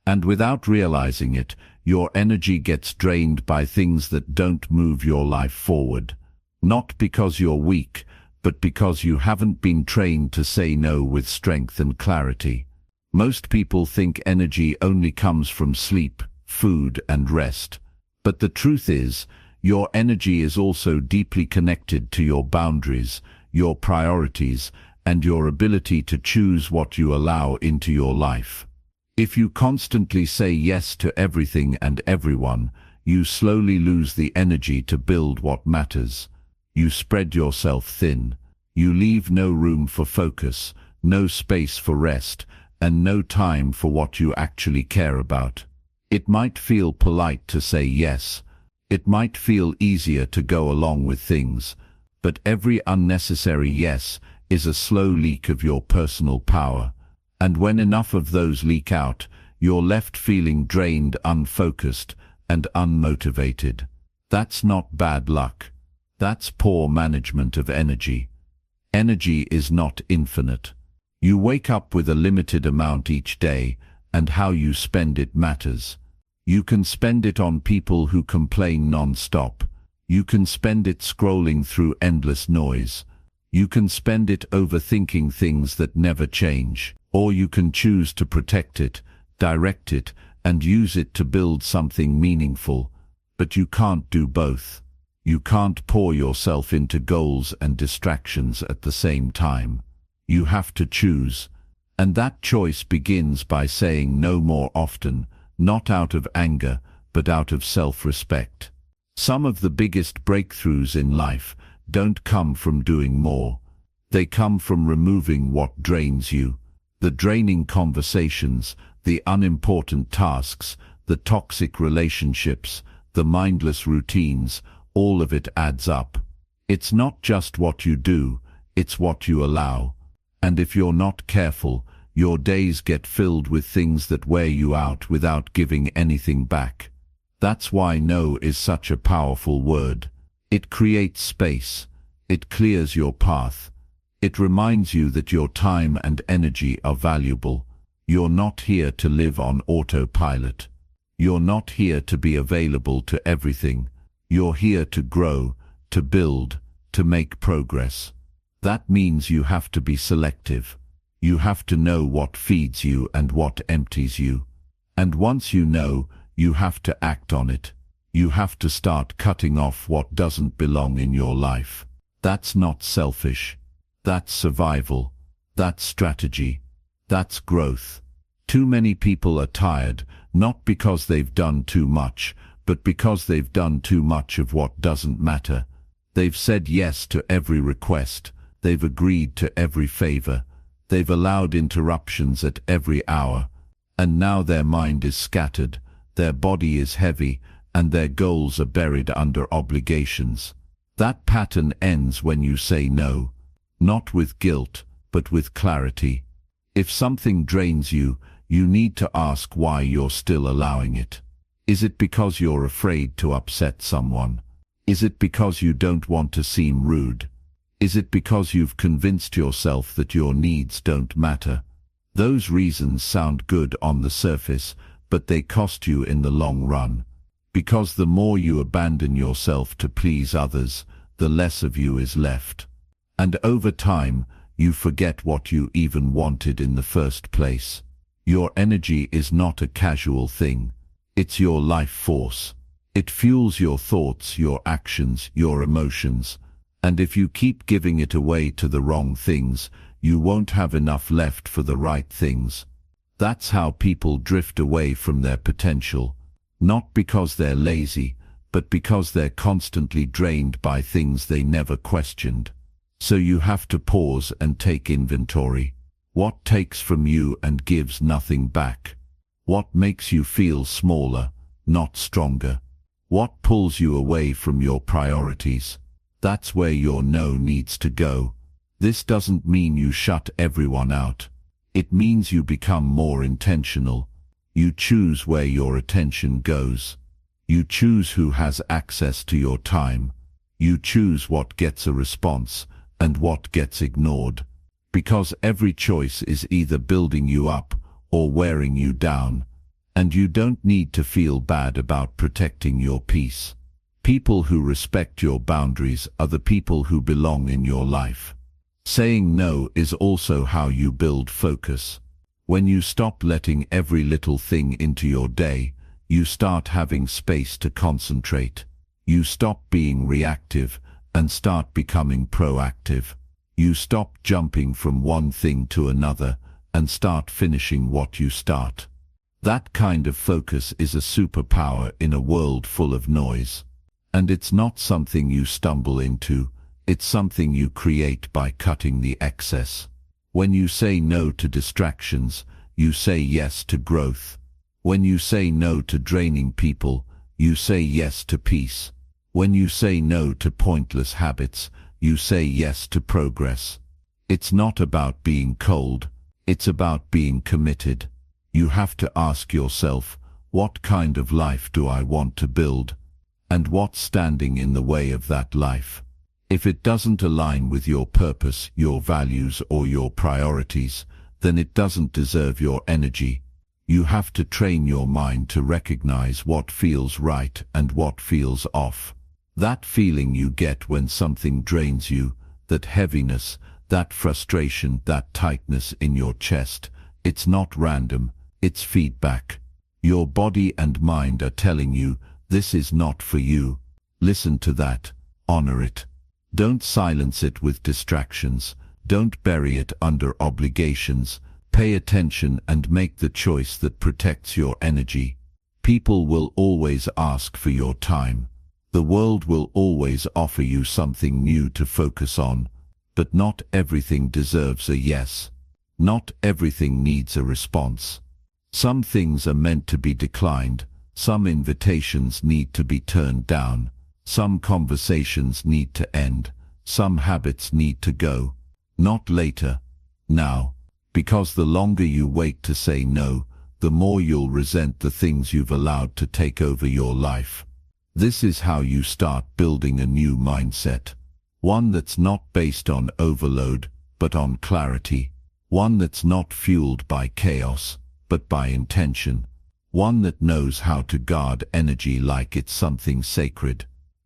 And without realizing it, your energy gets drained by things that don't move your life forward. Not because you're weak, but because you haven't been trained to say no with strength and clarity. Most people think energy only comes from sleep, food, and rest. But the truth is, your energy is also deeply connected to your boundaries, your priorities, and your ability to choose what you allow into your life. If you constantly say yes to everything and everyone, you slowly lose the energy to build what matters. You spread yourself thin. You leave no room for focus, no space for rest, and no time for what you actually care about. It might feel polite to say yes. It might feel easier to go along with things. But every unnecessary yes is a slow leak of your personal power. And when enough of those leak out, you're left feeling drained, unfocused, and unmotivated. That's not bad luck. That's poor management of energy. Energy is not infinite. You wake up with a limited amount each day, and how you spend it matters. You can spend it on people who complain non-stop. You can spend it scrolling through endless noise. You can spend it overthinking things that never change. Or you can choose to protect it, direct it, and use it to build something meaningful. But you can't do both. You can't pour yourself into goals and distractions at the same time. You have to choose. And that choice begins by saying no more often, not out of anger, but out of self-respect. Some of the biggest breakthroughs in life don't come from doing more. They come from removing what drains you. The draining conversations, the unimportant tasks, the toxic relationships, the mindless routines, all of it adds up. It's not just what you do, it's what you allow. And if you're not careful, your days get filled with things that wear you out without giving anything back. That's why no is such a powerful word. It creates space. It clears your path. It reminds you that your time and energy are valuable. You're not here to live on autopilot. You're not here to be available to everything. You're here to grow, to build, to make progress. That means you have to be selective. You have to know what feeds you and what empties you. And once you know, you have to act on it. You have to start cutting off what doesn't belong in your life. That's not selfish. That's survival. That's strategy. That's growth. Too many people are tired, not because they've done too much, but because they've done too much of what doesn't matter. They've said yes to every request. They've agreed to every favor. They've allowed interruptions at every hour. And now their mind is scattered, their body is heavy, and their goals are buried under obligations. That pattern ends when you say no. Not with guilt, but with clarity. If something drains you, you need to ask why you're still allowing it. Is it because you're afraid to upset someone? Is it because you don't want to seem rude? Is it because you've convinced yourself that your needs don't matter? Those reasons sound good on the surface, but they cost you in the long run. Because the more you abandon yourself to please others, the less of you is left. And over time, you forget what you even wanted in the first place. Your energy is not a casual thing. It's your life force. It fuels your thoughts, your actions, your emotions. And if you keep giving it away to the wrong things, you won't have enough left for the right things. That's how people drift away from their potential. Not because they're lazy, but because they're constantly drained by things they never questioned. So you have to pause and take inventory. What takes from you and gives nothing back? What makes you feel smaller, not stronger? What pulls you away from your priorities? That's where your no needs to go. This doesn't mean you shut everyone out. It means you become more intentional. You choose where your attention goes. You choose who has access to your time. You choose what gets a response and what gets ignored. Because every choice is either building you up or wearing you down. And you don't need to feel bad about protecting your peace. People who respect your boundaries are the people who belong in your life. Saying no is also how you build focus. When you stop letting every little thing into your day, you start having space to concentrate. You stop being reactive and start becoming proactive. You stop jumping from one thing to another and start finishing what you start. That kind of focus is a superpower in a world full of noise. And it's not something you stumble into, it's something you create by cutting the excess. When you say no to distractions, you say yes to growth. When you say no to draining people, you say yes to peace. When you say no to pointless habits, you say yes to progress. It's not about being cold, it's about being committed. You have to ask yourself, what kind of life do I want to build? And what's standing in the way of that life? If it doesn't align with your purpose, your values, or your priorities, then it doesn't deserve your energy. You have to train your mind to recognize what feels right and what feels off. That feeling you get when something drains you, that heaviness, that frustration, that tightness in your chest, it's not random, it's feedback. Your body and mind are telling you, this is not for you. Listen to that, honor it. Don't silence it with distractions. Don't bury it under obligations. Pay attention and make the choice that protects your energy. People will always ask for your time. The world will always offer you something new to focus on. But not everything deserves a yes. Not everything needs a response. Some things are meant to be declined. Some invitations need to be turned down. Some conversations need to end. Some habits need to go. Not later. Now. Because the longer you wait to say no, the more you'll resent the things you've allowed to take over your life. This is how you start building a new mindset. One that's not based on overload, but on clarity. One that's not fueled by chaos, but by intention. One that knows how to guard energy like it's something sacred.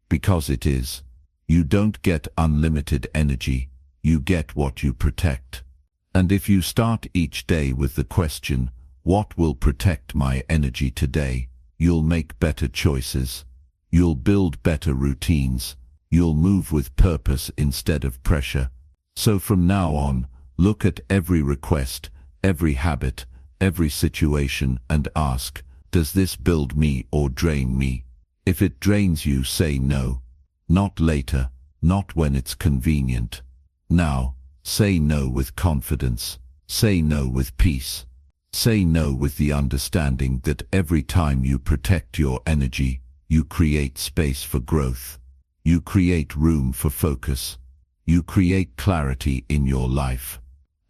Because it is. You don't get unlimited energy, you get what you protect. And if you start each day with the question, what will protect my energy today, you'll make better choices. You'll build better routines. You'll move with purpose instead of pressure. So from now on, look at every request, every habit, every situation and ask, does this build me or drain me? If it drains you, say no. Not later, not when it's convenient. Now, say no with confidence. Say no with peace. Say no with the understanding that every time you protect your energy, you create space for growth. You create room for focus. You create clarity in your life.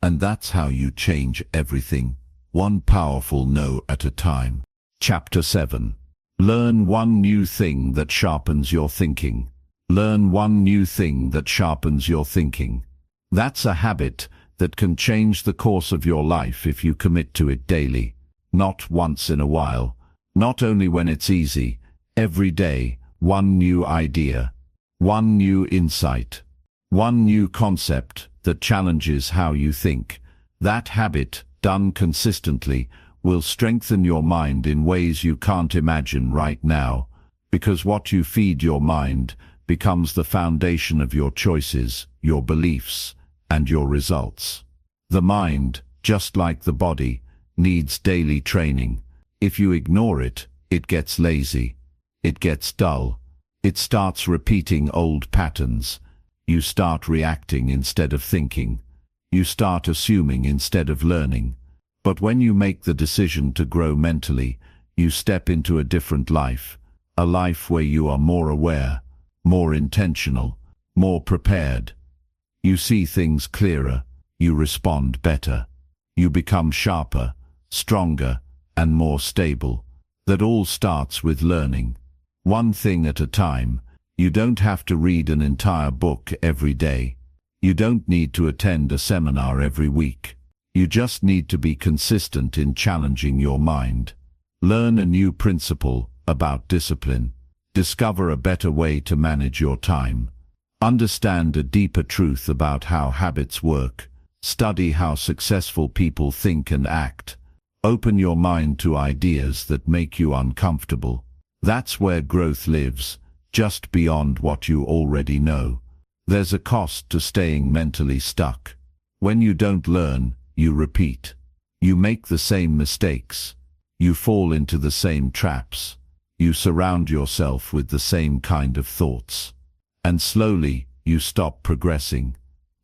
And that's how you change everything, one powerful no at a time. Chapter 7. Learn one new thing that sharpens your thinking. Learn one new thing that sharpens your thinking. That's a habit that can change the course of your life if you commit to it daily, not once in a while, not only when it's easy. Every day, one new idea, one new insight, one new concept that challenges how you think. That habit, done consistently, will strengthen your mind in ways you can't imagine right now, because what you feed your mind becomes the foundation of your choices, your beliefs, and your results. The mind, just like the body, needs daily training. If you ignore it, it gets lazy. It gets dull. It starts repeating old patterns. You start reacting instead of thinking. You start assuming instead of learning. But when you make the decision to grow mentally, you step into a different life, a life where you are more aware, more intentional, more prepared. You see things clearer, you respond better, you become sharper, stronger, and more stable. That all starts with learning. One thing at a time. You don't have to read an entire book every day. You don't need to attend a seminar every week. You just need to be consistent in challenging your mind. Learn a new principle about discipline. Discover a better way to manage your time. Understand a deeper truth about how habits work. Study how successful people think and act. Open your mind to ideas that make you uncomfortable. That's where growth lives, just beyond what you already know. There's a cost to staying mentally stuck. When you don't learn, you repeat. You make the same mistakes. You fall into the same traps. You surround yourself with the same kind of thoughts. And slowly, you stop progressing.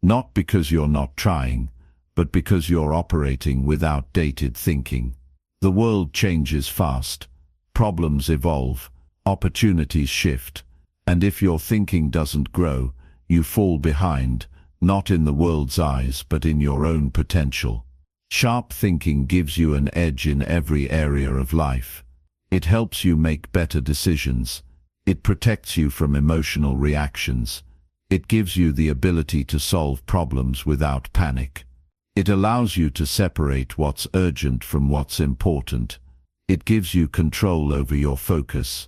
Not because you're not trying, but because you're operating with outdated thinking. The world changes fast. Problems evolve. Opportunities shift. And if your thinking doesn't grow, you fall behind, not in the world's eyes but in your own potential. Sharp thinking gives you an edge in every area of life. It helps you make better decisions. It protects you from emotional reactions. It gives you the ability to solve problems without panic. It allows you to separate what's urgent from what's important. It gives you control over your focus.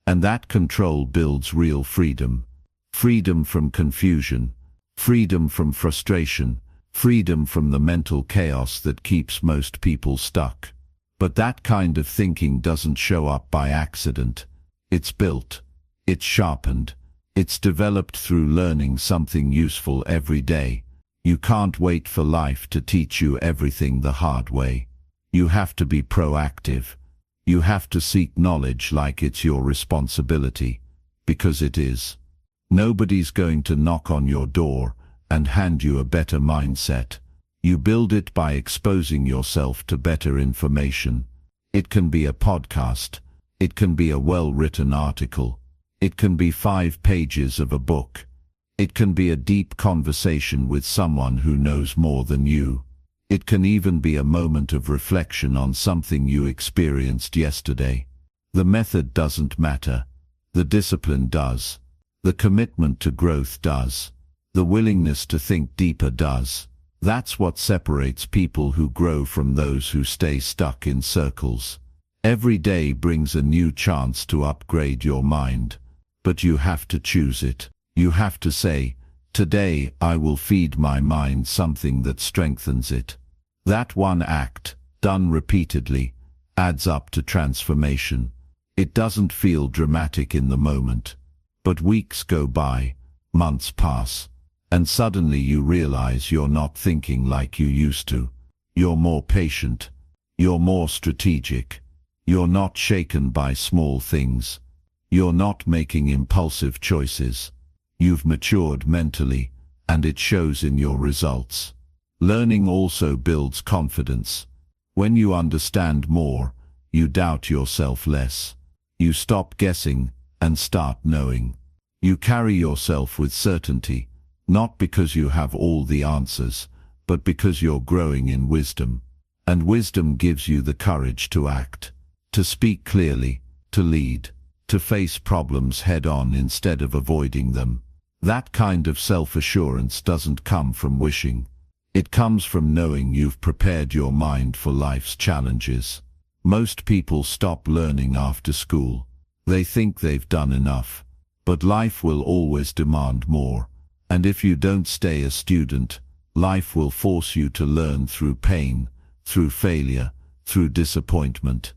And that control builds real freedom. Freedom from confusion. Freedom from frustration. Freedom from the mental chaos that keeps most people stuck. But that kind of thinking doesn't show up by accident. It's built. It's sharpened. It's developed through learning something useful every day. You can't wait for life to teach you everything the hard way. You have to be proactive. You have to seek knowledge like it's your responsibility. Because it is. Nobody's going to knock on your door and hand you a better mindset. You build it by exposing yourself to better information. It can be a podcast. It can be a well-written article. It can be 5 pages of a book. It can be a deep conversation with someone who knows more than you. It can even be a moment of reflection on something you experienced yesterday. The method doesn't matter. The discipline does. The commitment to growth does. The willingness to think deeper does. That's what separates people who grow from those who stay stuck in circles. Every day brings a new chance to upgrade your mind. But you have to choose it. You have to say, today I will feed my mind something that strengthens it. That one act, done repeatedly, adds up to transformation. It doesn't feel dramatic in the moment. But weeks go by, months pass, and suddenly you realize you're not thinking like you used to. You're more patient. You're more strategic. You're not shaken by small things. You're not making impulsive choices. You've matured mentally, and it shows in your results. Learning also builds confidence. When you understand more, you doubt yourself less. You stop guessing and start knowing. You carry yourself with certainty, not because you have all the answers, but because you're growing in wisdom. And wisdom gives you the courage to act, to speak clearly, to lead, to face problems head-on instead of avoiding them. That kind of self-assurance doesn't come from wishing. It comes from knowing you've prepared your mind for life's challenges. Most people stop learning after school. They think they've done enough. But life will always demand more. And if you don't stay a student, life will force you to learn through pain, through failure, through disappointment.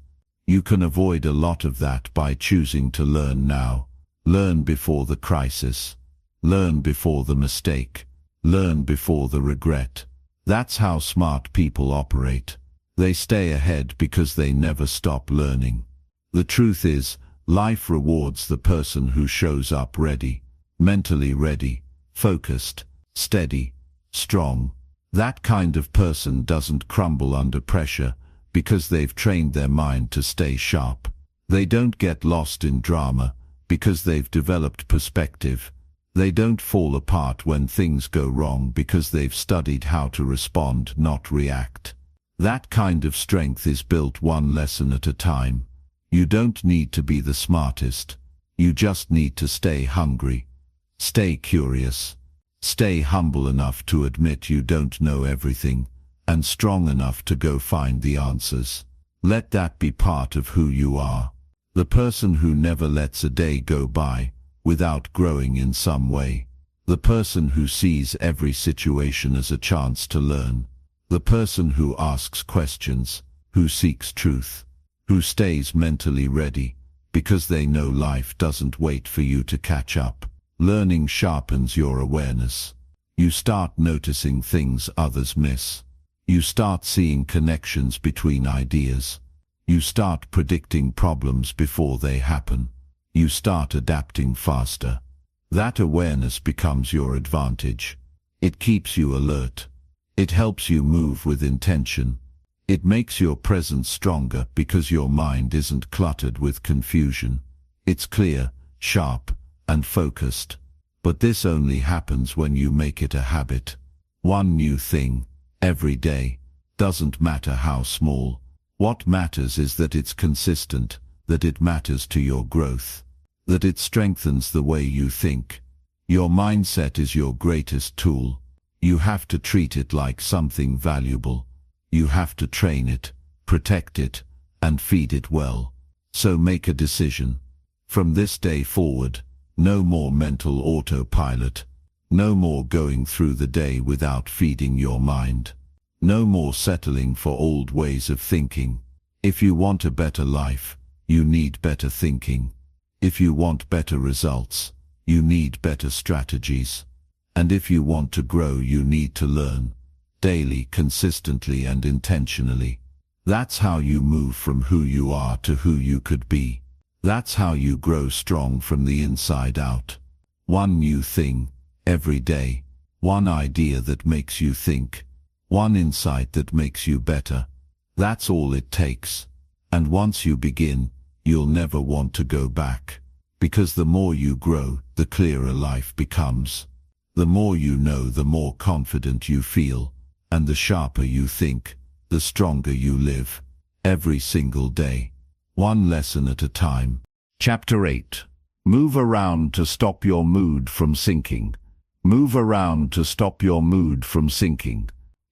You can avoid a lot of that by choosing to learn now. Learn before the crisis. Learn before the mistake. Learn before the regret. That's how smart people operate. They stay ahead because they never stop learning. The truth is, life rewards the person who shows up ready, mentally ready, focused, steady, strong. That kind of person doesn't crumble under pressure because they've trained their mind to stay sharp. They don't get lost in drama because they've developed perspective. They don't fall apart when things go wrong because they've studied how to respond, not react. That kind of strength is built one lesson at a time. You don't need to be the smartest. You just need to stay hungry. Stay curious. Stay humble enough to admit you don't know everything, and strong enough to go find the answers. Let that be part of who you are. The person who never lets a day go by without growing in some way. The person who sees every situation as a chance to learn. The person who asks questions, who seeks truth, who stays mentally ready, because they know life doesn't wait for you to catch up. Learning sharpens your awareness. You start noticing things others miss. You start seeing connections between ideas. You start predicting problems before they happen. You start adapting faster. That awareness becomes your advantage. It keeps you alert. It helps you move with intention. It makes your presence stronger because your mind isn't cluttered with confusion. It's clear, sharp, and focused. But this only happens when you make it a habit. One new thing, every day. Doesn't matter how small. What matters is that it's consistent, that it matters to your growth, that it strengthens the way you think. Your mindset is your greatest tool. You have to treat it like something valuable. You have to train it, protect it, and feed it well. So make a decision. From this day forward, no more mental autopilot. No more going through the day without feeding your mind. No more settling for old ways of thinking. If you want a better life, you need better thinking. If you want better results, you need better strategies. And if you want to grow, you need to learn. Daily, consistently, and intentionally. That's how you move from who you are to who you could be. That's how you grow strong from the inside out. One new thing, every day. One idea that makes you think. One insight that makes you better. That's all it takes. And once you begin, you'll never want to go back. Because the more you grow, the clearer life becomes. The more you know, the more confident you feel. And the sharper you think, the stronger you live. Every single day. One lesson at a time. Chapter 8. Move around to stop your mood from sinking. Move around to stop your mood from sinking.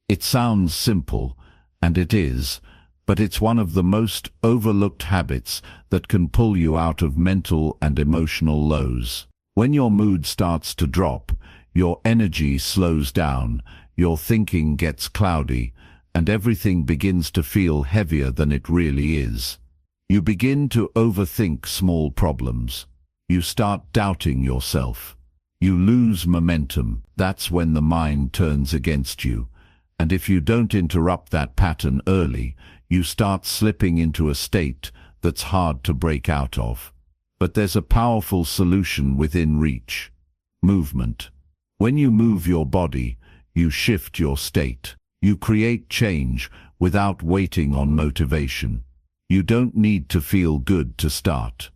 It sounds simple, and it is, but it's one of the most overlooked habits that can pull you out of mental and emotional lows. When your mood starts to drop, your energy slows down, your thinking gets cloudy, and everything begins to feel heavier than it really is. You begin to overthink small problems. You start doubting yourself. You lose momentum. That's when the mind turns against you. And if you don't interrupt that pattern early, you start slipping into a state that's hard to break out of. But there's a powerful solution within reach. Movement. When you move your body, you shift your state. You create change without waiting on motivation. You don't need to feel good to start.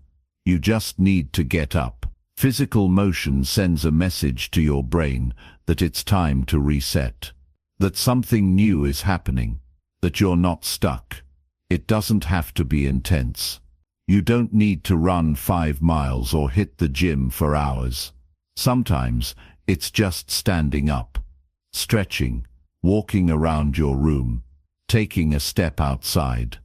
You just need to get up. Physical motion sends a message to your brain that it's time to reset. That something new is happening. That you're not stuck. It doesn't have to be intense. You don't need to run 5 miles or hit the gym for hours. Sometimes it's just standing up, stretching, walking around your room, taking a step outside,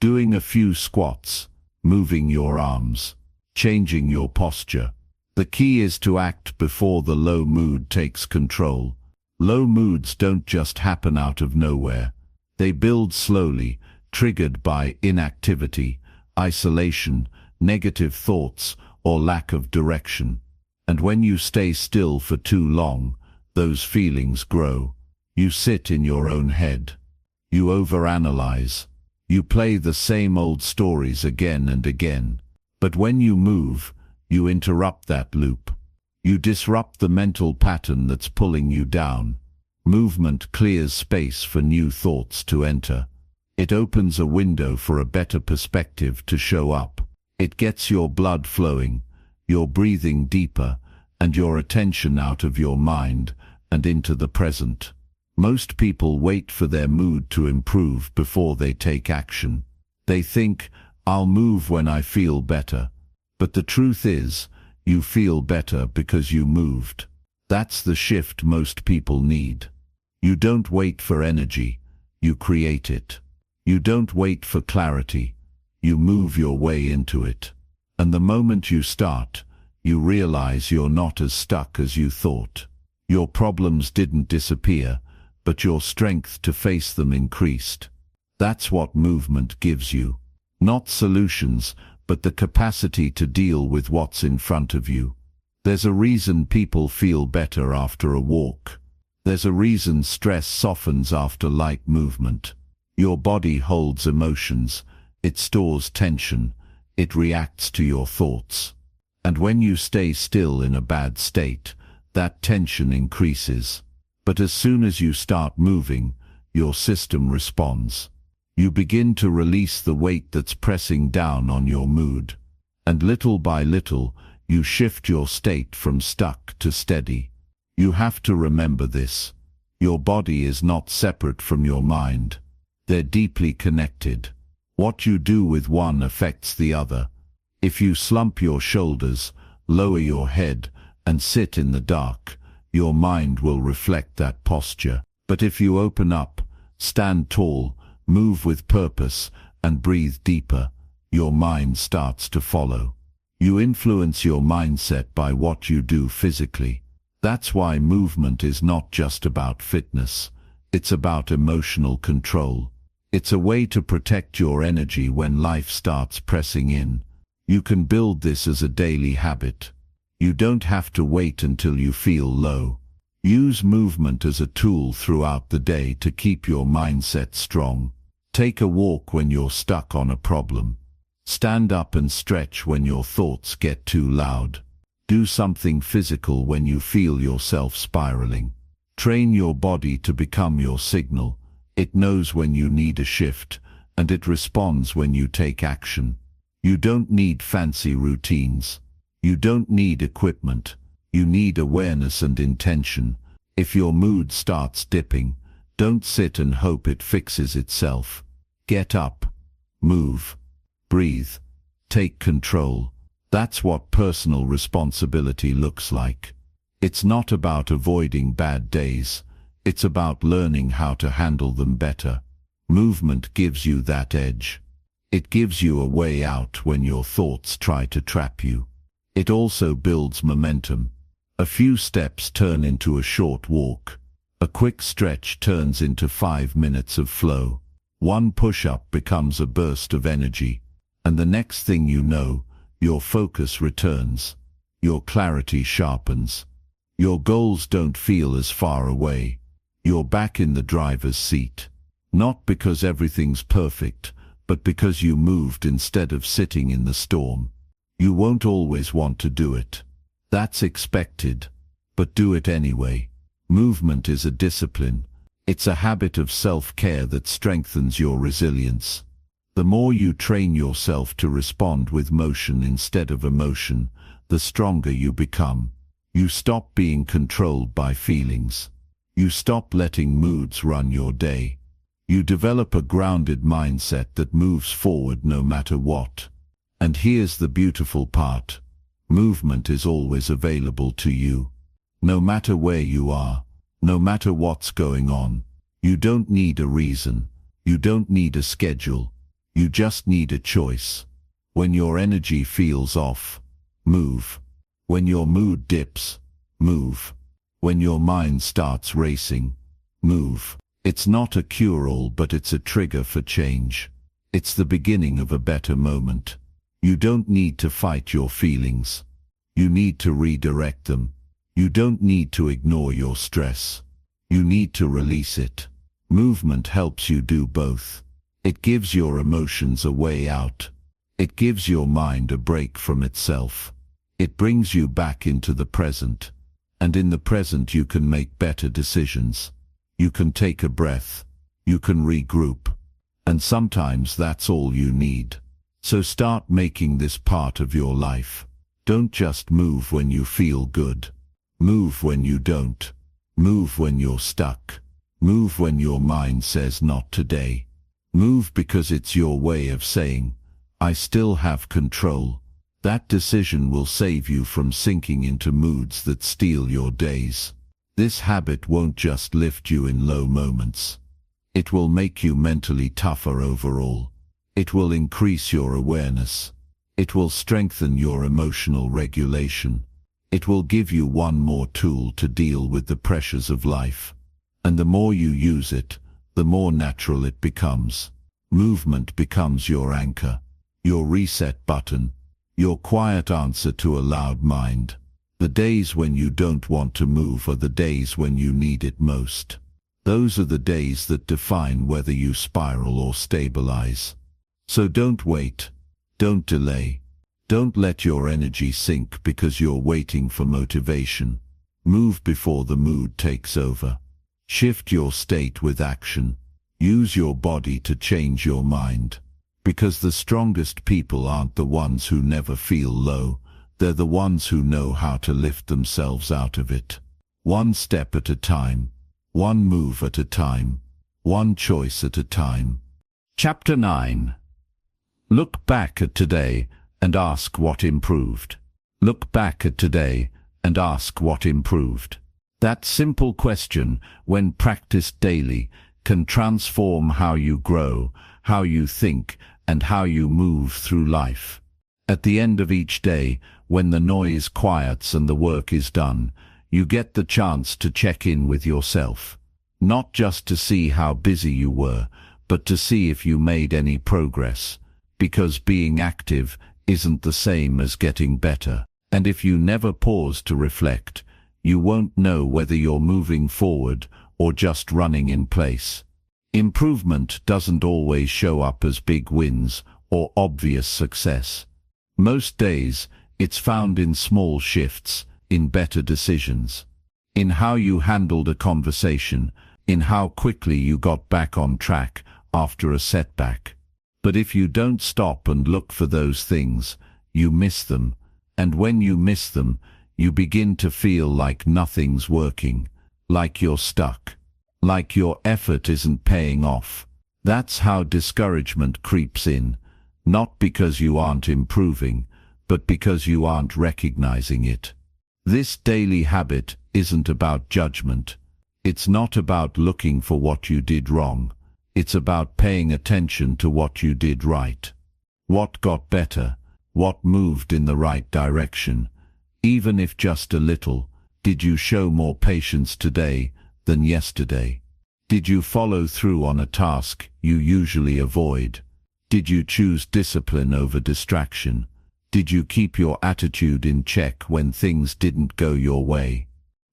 doing a few squats, moving your arms, changing your posture. The key is to act before the low mood takes control. Low moods don't just happen out of nowhere. They build slowly, triggered by inactivity, isolation, negative thoughts, or lack of direction. And when you stay still for too long, those feelings grow. You sit in your own head. You overanalyze. You play the same old stories again and again. But when you move, you interrupt that loop. You disrupt the mental pattern that's pulling you down. Movement clears space for new thoughts to enter. It opens a window for a better perspective to show up. It gets your blood flowing, your breathing deeper, and your attention out of your mind and into the present. Most people wait for their mood to improve before they take action. They think, I'll move when I feel better. But the truth is, you feel better because you moved. That's the shift most people need. You don't wait for energy, you create it. You don't wait for clarity, you move your way into it. And the moment you start, you realize you're not as stuck as you thought. Your problems didn't disappear, but your strength to face them increased. That's what movement gives you. Not solutions, but the capacity to deal with what's in front of you. There's a reason people feel better after a walk. There's a reason stress softens after light movement. Your body holds emotions, it stores tension, it reacts to your thoughts. And when you stay still in a bad state, that tension increases. But as soon as you start moving, your system responds. You begin to release the weight that's pressing down on your mood. And little by little, you shift your state from stuck to steady. You have to remember this. Your body is not separate from your mind. They're deeply connected. What you do with one affects the other. If you slump your shoulders, lower your head, and sit in the dark, your mind will reflect that posture. But if you open up, stand tall, move with purpose, and breathe deeper, your mind starts to follow. You influence your mindset by what you do physically. That's why movement is not just about fitness. It's about emotional control. It's a way to protect your energy when life starts pressing in. You can build this as a daily habit. You don't have to wait until you feel low. Use movement as a tool throughout the day to keep your mindset strong. Take a walk when you're stuck on a problem. Stand up and stretch when your thoughts get too loud. Do something physical when you feel yourself spiraling. Train your body to become your signal. It knows when you need a shift, and it responds when you take action. You don't need fancy routines. You don't need equipment. You need awareness and intention. If your mood starts dipping, don't sit and hope it fixes itself. Get up, move, breathe, take control. That's what personal responsibility looks like. It's not about avoiding bad days. It's about learning how to handle them better. Movement gives you that edge. It gives you a way out when your thoughts try to trap you. It also builds momentum. A few steps turn into a short walk. A quick stretch turns into 5 minutes of flow. One push-up becomes a burst of energy. And the next thing you know, your focus returns. Your clarity sharpens. Your goals don't feel as far away. You're back in the driver's seat. Not because everything's perfect, but because you moved instead of sitting in the storm. You won't always want to do it. That's expected. But do it anyway. Movement is a discipline. It's a habit of self-care that strengthens your resilience. The more you train yourself to respond with motion instead of emotion, the stronger you become. You stop being controlled by feelings. You stop letting moods run your day. You develop a grounded mindset that moves forward no matter what. And here's the beautiful part. Movement is always available to you. No matter where you are, no matter what's going on, you don't need a reason. You don't need a schedule. You just need a choice. When your energy feels off, move. When your mood dips, move. When your mind starts racing, move. It's not a cure-all, but it's a trigger for change. It's the beginning of a better moment. You don't need to fight your feelings. You need to redirect them. You don't need to ignore your stress. You need to release it. Movement helps you do both. It gives your emotions a way out. It gives your mind a break from itself. It brings you back into the present. And in the present you can make better decisions. You can take a breath. You can regroup. And sometimes that's all you need. So start making this part of your life. Don't just move when you feel good. Move when you don't. Move when you're stuck. Move when your mind says not today. Move because it's your way of saying, I still have control. That decision will save you from sinking into moods that steal your days. This habit won't just lift you in low moments. It will make you mentally tougher overall. It will increase your awareness. It will strengthen your emotional regulation. It will give you one more tool to deal with the pressures of life. And the more you use it, the more natural it becomes. Movement becomes your anchor, your reset button, your quiet answer to a loud mind. The days when you don't want to move are the days when you need it most. Those are the days that define whether you spiral or stabilize. So don't wait. Don't delay. Don't let your energy sink because you're waiting for motivation. Move before the mood takes over. Shift your state with action. Use your body to change your mind. Because the strongest people aren't the ones who never feel low. They're the ones who know how to lift themselves out of it. One step at a time. One move at a time. One choice at a time. Chapter 9. Look back at today and ask what improved. Look back at today and ask what improved. That simple question, when practiced daily, can transform how you grow, how you think, and how you move through life. At the end of each day, when the noise quiets and the work is done, you get the chance to check in with yourself. Not just to see how busy you were, but to see if you made any progress. Because being active isn't the same as getting better. And if you never pause to reflect, you won't know whether you're moving forward or just running in place. Improvement doesn't always show up as big wins or obvious success. Most days, it's found in small shifts, in better decisions, in how you handled a conversation, in how quickly you got back on track after a setback. But if you don't stop and look for those things, you miss them, and when you miss them, you begin to feel like nothing's working, like you're stuck, like your effort isn't paying off. That's how discouragement creeps in, not because you aren't improving, but because you aren't recognizing it. This daily habit isn't about judgment. It's not about looking for what you did wrong. It's about paying attention to what you did right. What got better? What moved in the right direction? Even if just a little, did you show more patience today than yesterday? Did you follow through on a task you usually avoid? Did you choose discipline over distraction? Did you keep your attitude in check when things didn't go your way?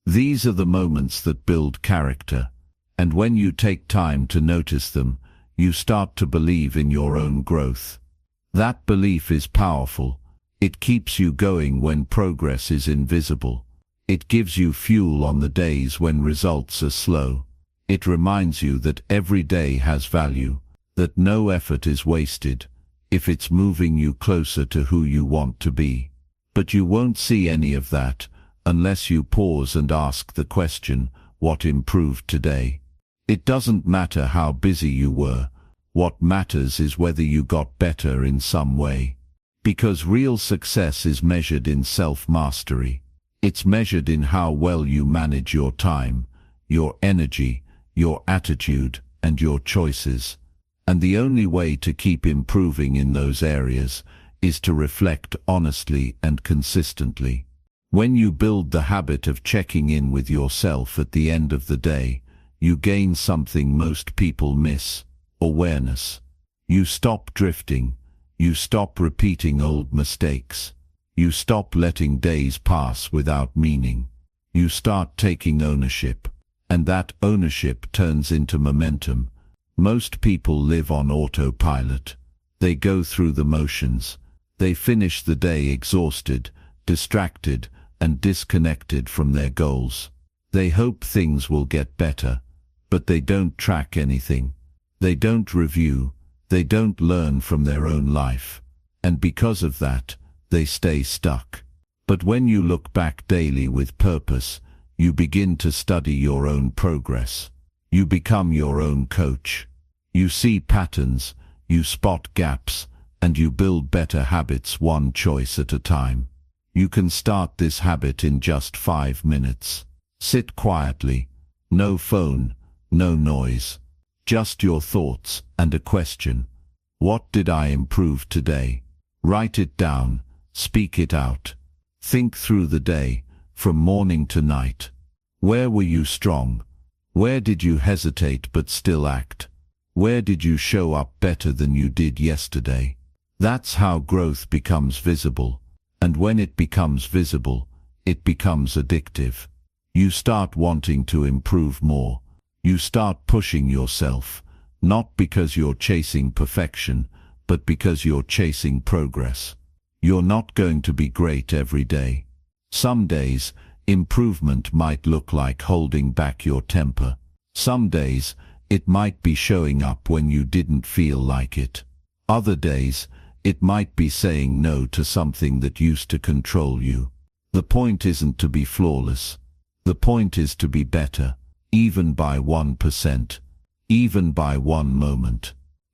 These are the moments that build character, and when you take time to notice them, you start to believe in your own growth. That belief is powerful. It keeps you going when progress is invisible. It gives you fuel on the days when results are slow. It reminds you that every day has value, that no effort is wasted, if it's moving you closer to who you want to be. But you won't see any of that unless you pause and ask the question, what improved today? It doesn't matter how busy you were. What matters is whether you got better in some way. Because real success is measured in self-mastery. It's measured in how well you manage your time, your energy, your attitude, and your choices. And the only way to keep improving in those areas is to reflect honestly and consistently. When you build the habit of checking in with yourself at the end of the day, you gain something most people miss: awareness. You stop drifting. You stop repeating old mistakes. You stop letting days pass without meaning. You start taking ownership. And that ownership turns into momentum. Most people live on autopilot. They go through the motions. They finish the day exhausted, distracted, and disconnected from their goals. They hope things will get better, but they don't track anything. They don't review. They don't learn from their own life. And because of that, they stay stuck. But when you look back daily with purpose, you begin to study your own progress. You become your own coach. You see patterns, you spot gaps, and you build better habits one choice at a time. You can start this habit in just 5 minutes. Sit quietly. No phone, no noise. Just your thoughts and a question. What did I improve today? Write it down. Speak it out. Think through the day, from morning to night. Where were you strong? Where did you hesitate but still act? Where did you show up better than you did yesterday? That's how growth becomes visible. And when it becomes visible, it becomes addictive. You start wanting to improve more. You start pushing yourself, not because you're chasing perfection, but because you're chasing progress. You're not going to be great every day. Some days, improvement might look like holding back your temper. Some days, it might be showing up when you didn't feel like it. Other days, it might be saying no to something that used to control you. The point isn't to be flawless. The point is to be better, even by 1%, even by one moment.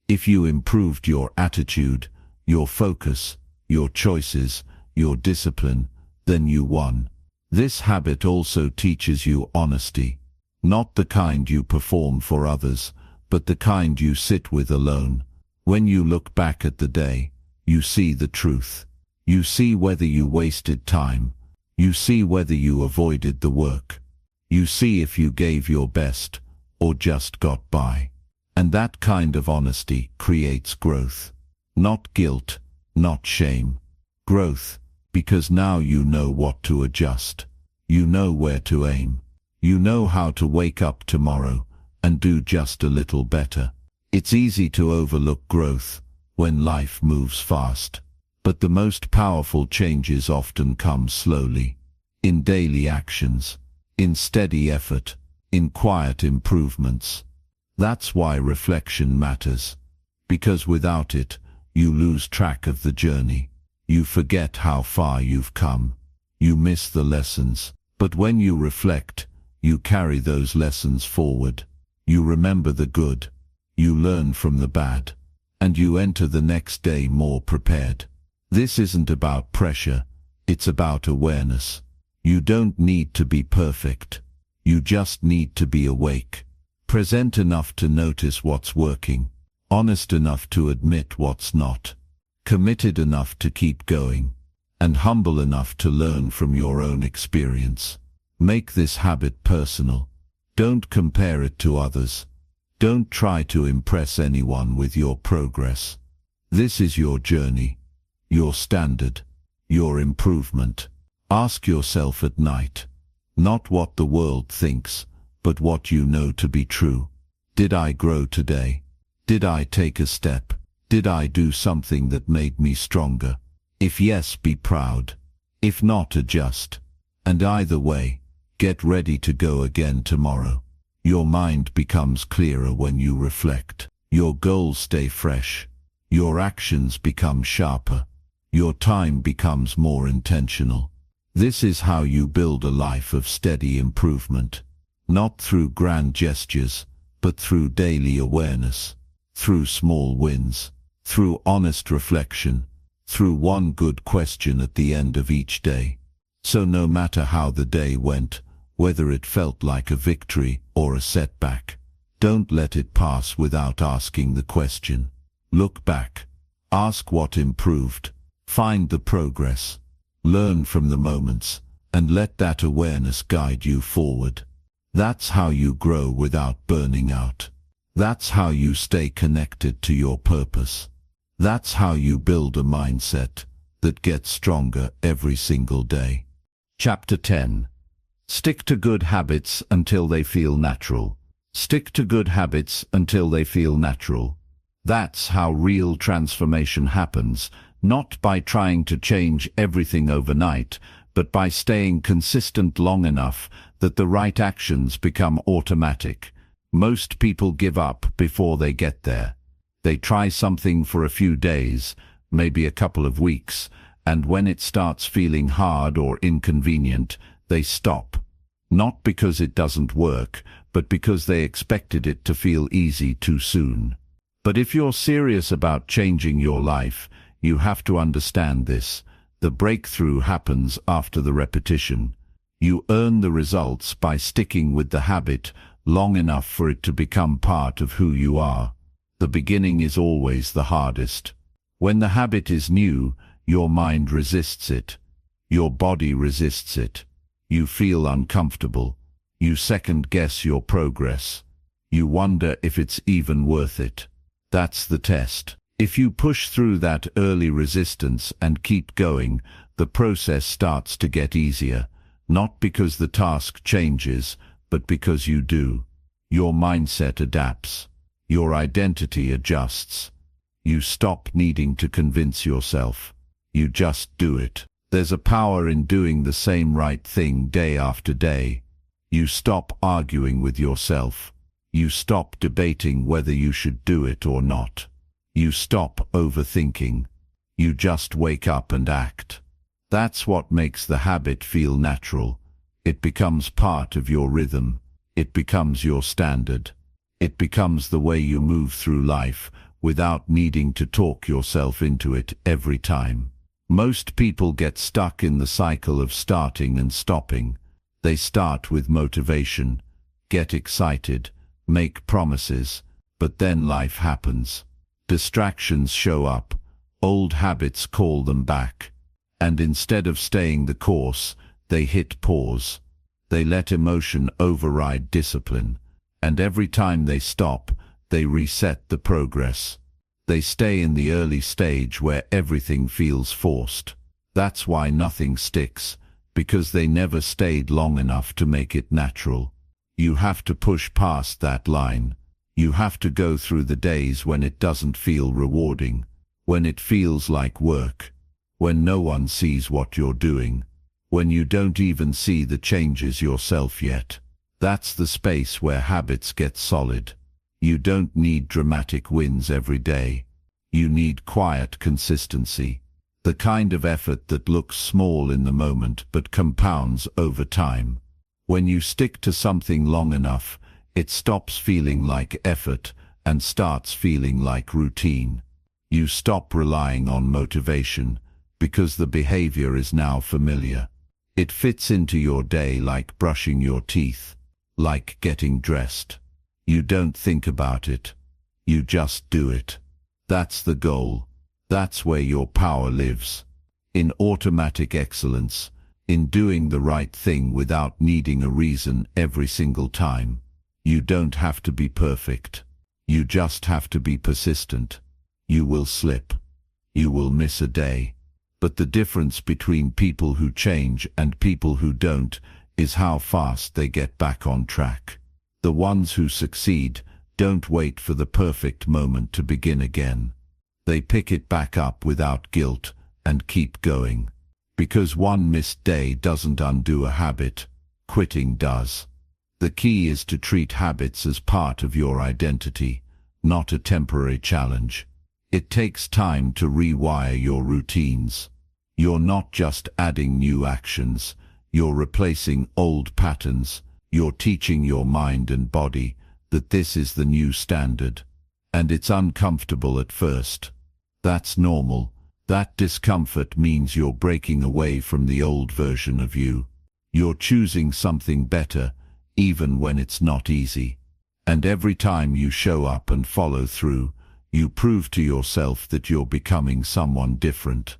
If you improved your attitude, your focus, your choices, your discipline, then you won. This habit also teaches you honesty. Not the kind you perform for others, but the kind you sit with alone. When you look back at the day, you see the truth. You see whether you wasted time. You see whether you avoided the work. You see if you gave your best, or just got by. And that kind of honesty creates growth. Not guilt, not shame. Growth, because now you know what to adjust. You know where to aim. You know how to wake up tomorrow and do just a little better. It's easy to overlook growth when life moves fast. But the most powerful changes often come slowly. In daily actions, in steady effort, in quiet improvements. That's why reflection matters. Because without it, you lose track of the journey. You forget how far you've come. You miss the lessons. But when you reflect, you carry those lessons forward. You remember the good. You learn from the bad. And you enter the next day more prepared. This isn't about pressure. It's about awareness. You don't need to be perfect. You just need to be awake. Present enough to notice what's working. Honest enough to admit what's not. Committed enough to keep going. And humble enough to learn from your own experience. Make this habit personal. Don't compare it to others. Don't try to impress anyone with your progress. This is your journey, your standard, your improvement. Ask yourself at night, not what the world thinks, but what you know to be true. Did I grow today? Did I take a step? Did I do something that made me stronger? If yes, be proud. If not, adjust. And either way, get ready to go again tomorrow. Your mind becomes clearer when you reflect. Your goals stay fresh. Your actions become sharper. Your time becomes more intentional. This is how you build a life of steady improvement. Not through grand gestures, but through daily awareness. Through small wins. Through honest reflection. through one good question at the end of each day. So no matter how the day went, whether it felt like a victory or a setback, don't let it pass without asking the question. Look back. Ask what improved. Find the progress. Learn from the moments, and let that awareness guide you forward. That's how you grow without burning out. That's how you stay connected to your purpose. That's how you build a mindset that gets stronger every single day. Chapter 10. Stick to good habits until they feel natural. Stick to good habits until they feel natural. That's how real transformation happens, not by trying to change everything overnight, but by staying consistent long enough that the right actions become automatic. Most people give up before they get there. They try something for a few days, maybe a couple of weeks, and when it starts feeling hard or inconvenient, they stop. Not because it doesn't work, but because they expected it to feel easy too soon. But if you're serious about changing your life, you have to understand this. The breakthrough happens after the repetition. You earn the results by sticking with the habit long enough for it to become part of who you are. The beginning is always the hardest. When the habit is new, your mind resists it. Your body resists it. You feel uncomfortable. You second-guess your progress. You wonder if it's even worth it. That's the test. If you push through that early resistance and keep going, the process starts to get easier, not because the task changes, but because you do. Your mindset adapts. Your identity adjusts. You stop needing to convince yourself. You just do it. There's a power in doing the same right thing day after day. You stop arguing with yourself. You stop debating whether you should do it or not. You stop overthinking. You just wake up and act. That's what makes the habit feel natural. It becomes part of your rhythm. It becomes your standard. It becomes the way you move through life without needing to talk yourself into it every time. Most people get stuck in the cycle of starting and stopping. They start with motivation, get excited, make promises, but then life happens. Distractions show up, old habits call them back, and instead of staying the course, they hit pause. They let emotion override discipline, and every time they stop, they reset the progress. They stay in the early stage where everything feels forced. That's why nothing sticks, because they never stayed long enough to make it natural. You have to push past that line. You have to go through the days when it doesn't feel rewarding, when it feels like work, when no one sees what you're doing, when you don't even see the changes yourself yet. That's the space where habits get solid. You don't need dramatic wins every day. You need quiet consistency, the kind of effort that looks small in the moment but compounds over time. When you stick to something long enough, it stops feeling like effort and starts feeling like routine. You stop relying on motivation because the behavior is now familiar. It fits into your day like brushing your teeth, like getting dressed. You don't think about it. You just do it. That's the goal. That's where your power lives. In automatic excellence, in doing the right thing without needing a reason every single time. You don't have to be perfect. You just have to be persistent. You will slip. You will miss a day. But the difference between people who change and people who don't is how fast they get back on track. The ones who succeed don't wait for the perfect moment to begin again. They pick it back up without guilt and keep going. Because one missed day doesn't undo a habit, quitting does. The key is to treat habits as part of your identity, not a temporary challenge. It takes time to rewire your routines. You're not just adding new actions, you're replacing old patterns. You're teaching your mind and body that this is the new standard. And it's uncomfortable at first. That's normal. That discomfort means you're breaking away from the old version of you. You're choosing something better, even when it's not easy. And every time you show up and follow through, you prove to yourself that you're becoming someone different.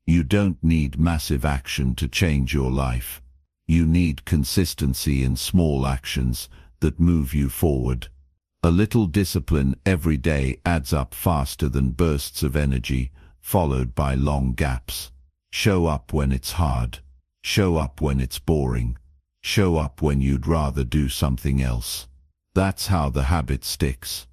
You don't need massive action to change your life. You need consistency in small actions that move you forward. A little discipline every day adds up faster than bursts of energy, followed by long gaps. Show up when it's hard. Show up when it's boring. Show up when you'd rather do something else. That's how the habit sticks.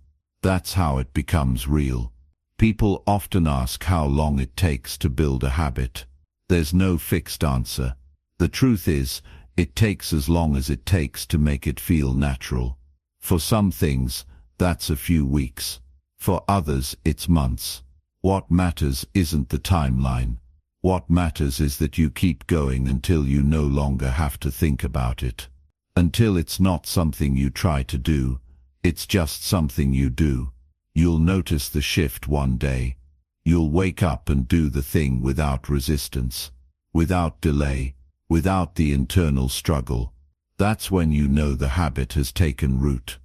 That's how it becomes real. People often ask how long it takes to build a habit. There's no fixed answer. The truth is, it takes as long as it takes to make it feel natural. For some things, that's a few weeks. For others, it's months. What matters isn't the timeline. What matters is that you keep going until you no longer have to think about it. Until it's not something you try to do, it's just something you do. You'll notice the shift one day. You'll wake up and do the thing without resistance, without delay, without the internal struggle. That's when you know the habit has taken root.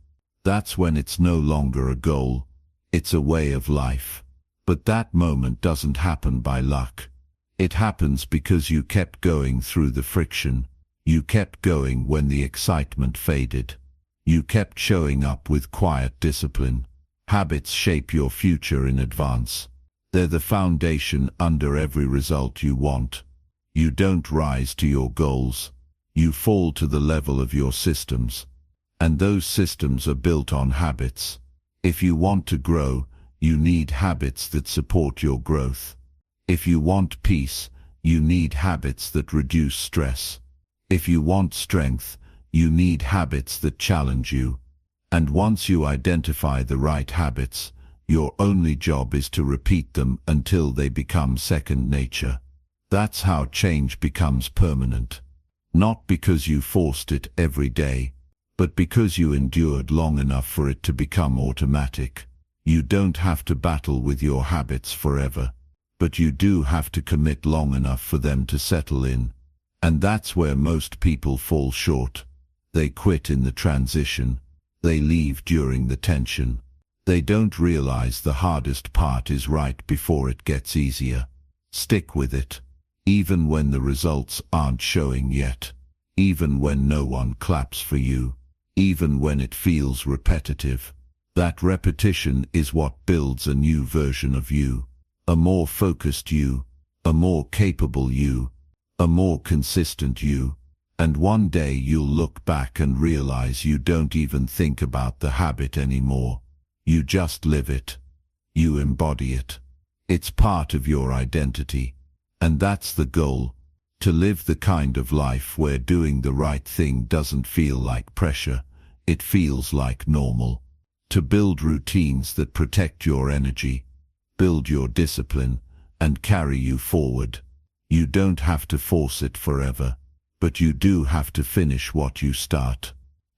That's when it's no longer a goal, it's a way of life. But that moment doesn't happen by luck. It happens because you kept going through the friction. You kept going when the excitement faded. You kept showing up with quiet discipline. Habits shape your future in advance. They're the foundation under every result you want. You don't rise to your goals. You fall to the level of your systems. And those systems are built on habits. If you want to grow, you need habits that support your growth. If you want peace, you need habits that reduce stress. If you want strength, you need habits that challenge you. And once you identify the right habits, your only job is to repeat them until they become second nature. That's how change becomes permanent. Not because you forced it every day, but because you endured long enough for it to become automatic. You don't have to battle with your habits forever, but you do have to commit long enough for them to settle in. And that's where most people fall short. They quit in the transition. They leave during the tension. They don't realize the hardest part is right before it gets easier. Stick with it, even when the results aren't showing yet, even when no one claps for you, even when it feels repetitive. That repetition is what builds a new version of you, a more focused you, a more capable you, a more consistent you. And one day you'll look back and realize you don't even think about the habit anymore. You just live it. You embody it. It's part of your identity. And that's the goal, to live the kind of life where doing the right thing doesn't feel like pressure, it feels like normal. To build routines that protect your energy, build your discipline, and carry you forward. You don't have to force it forever, but you do have to finish what you start.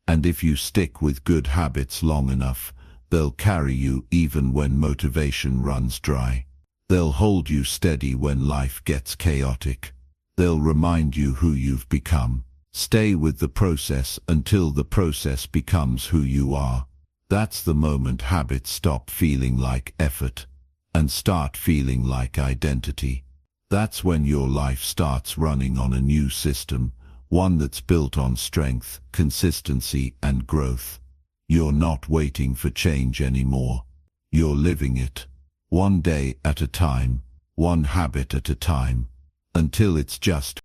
And if you stick with good habits long enough, they'll carry you even when motivation runs dry. They'll hold you steady when life gets chaotic. They'll remind you who you've become. Stay with the process until the process becomes who you are. That's the moment habits stop feeling like effort and start feeling like identity. That's when your life starts running on a new system, one that's built on strength, consistency, and growth. You're not waiting for change anymore. You're living it, one day at a time, one habit at a time, until it's just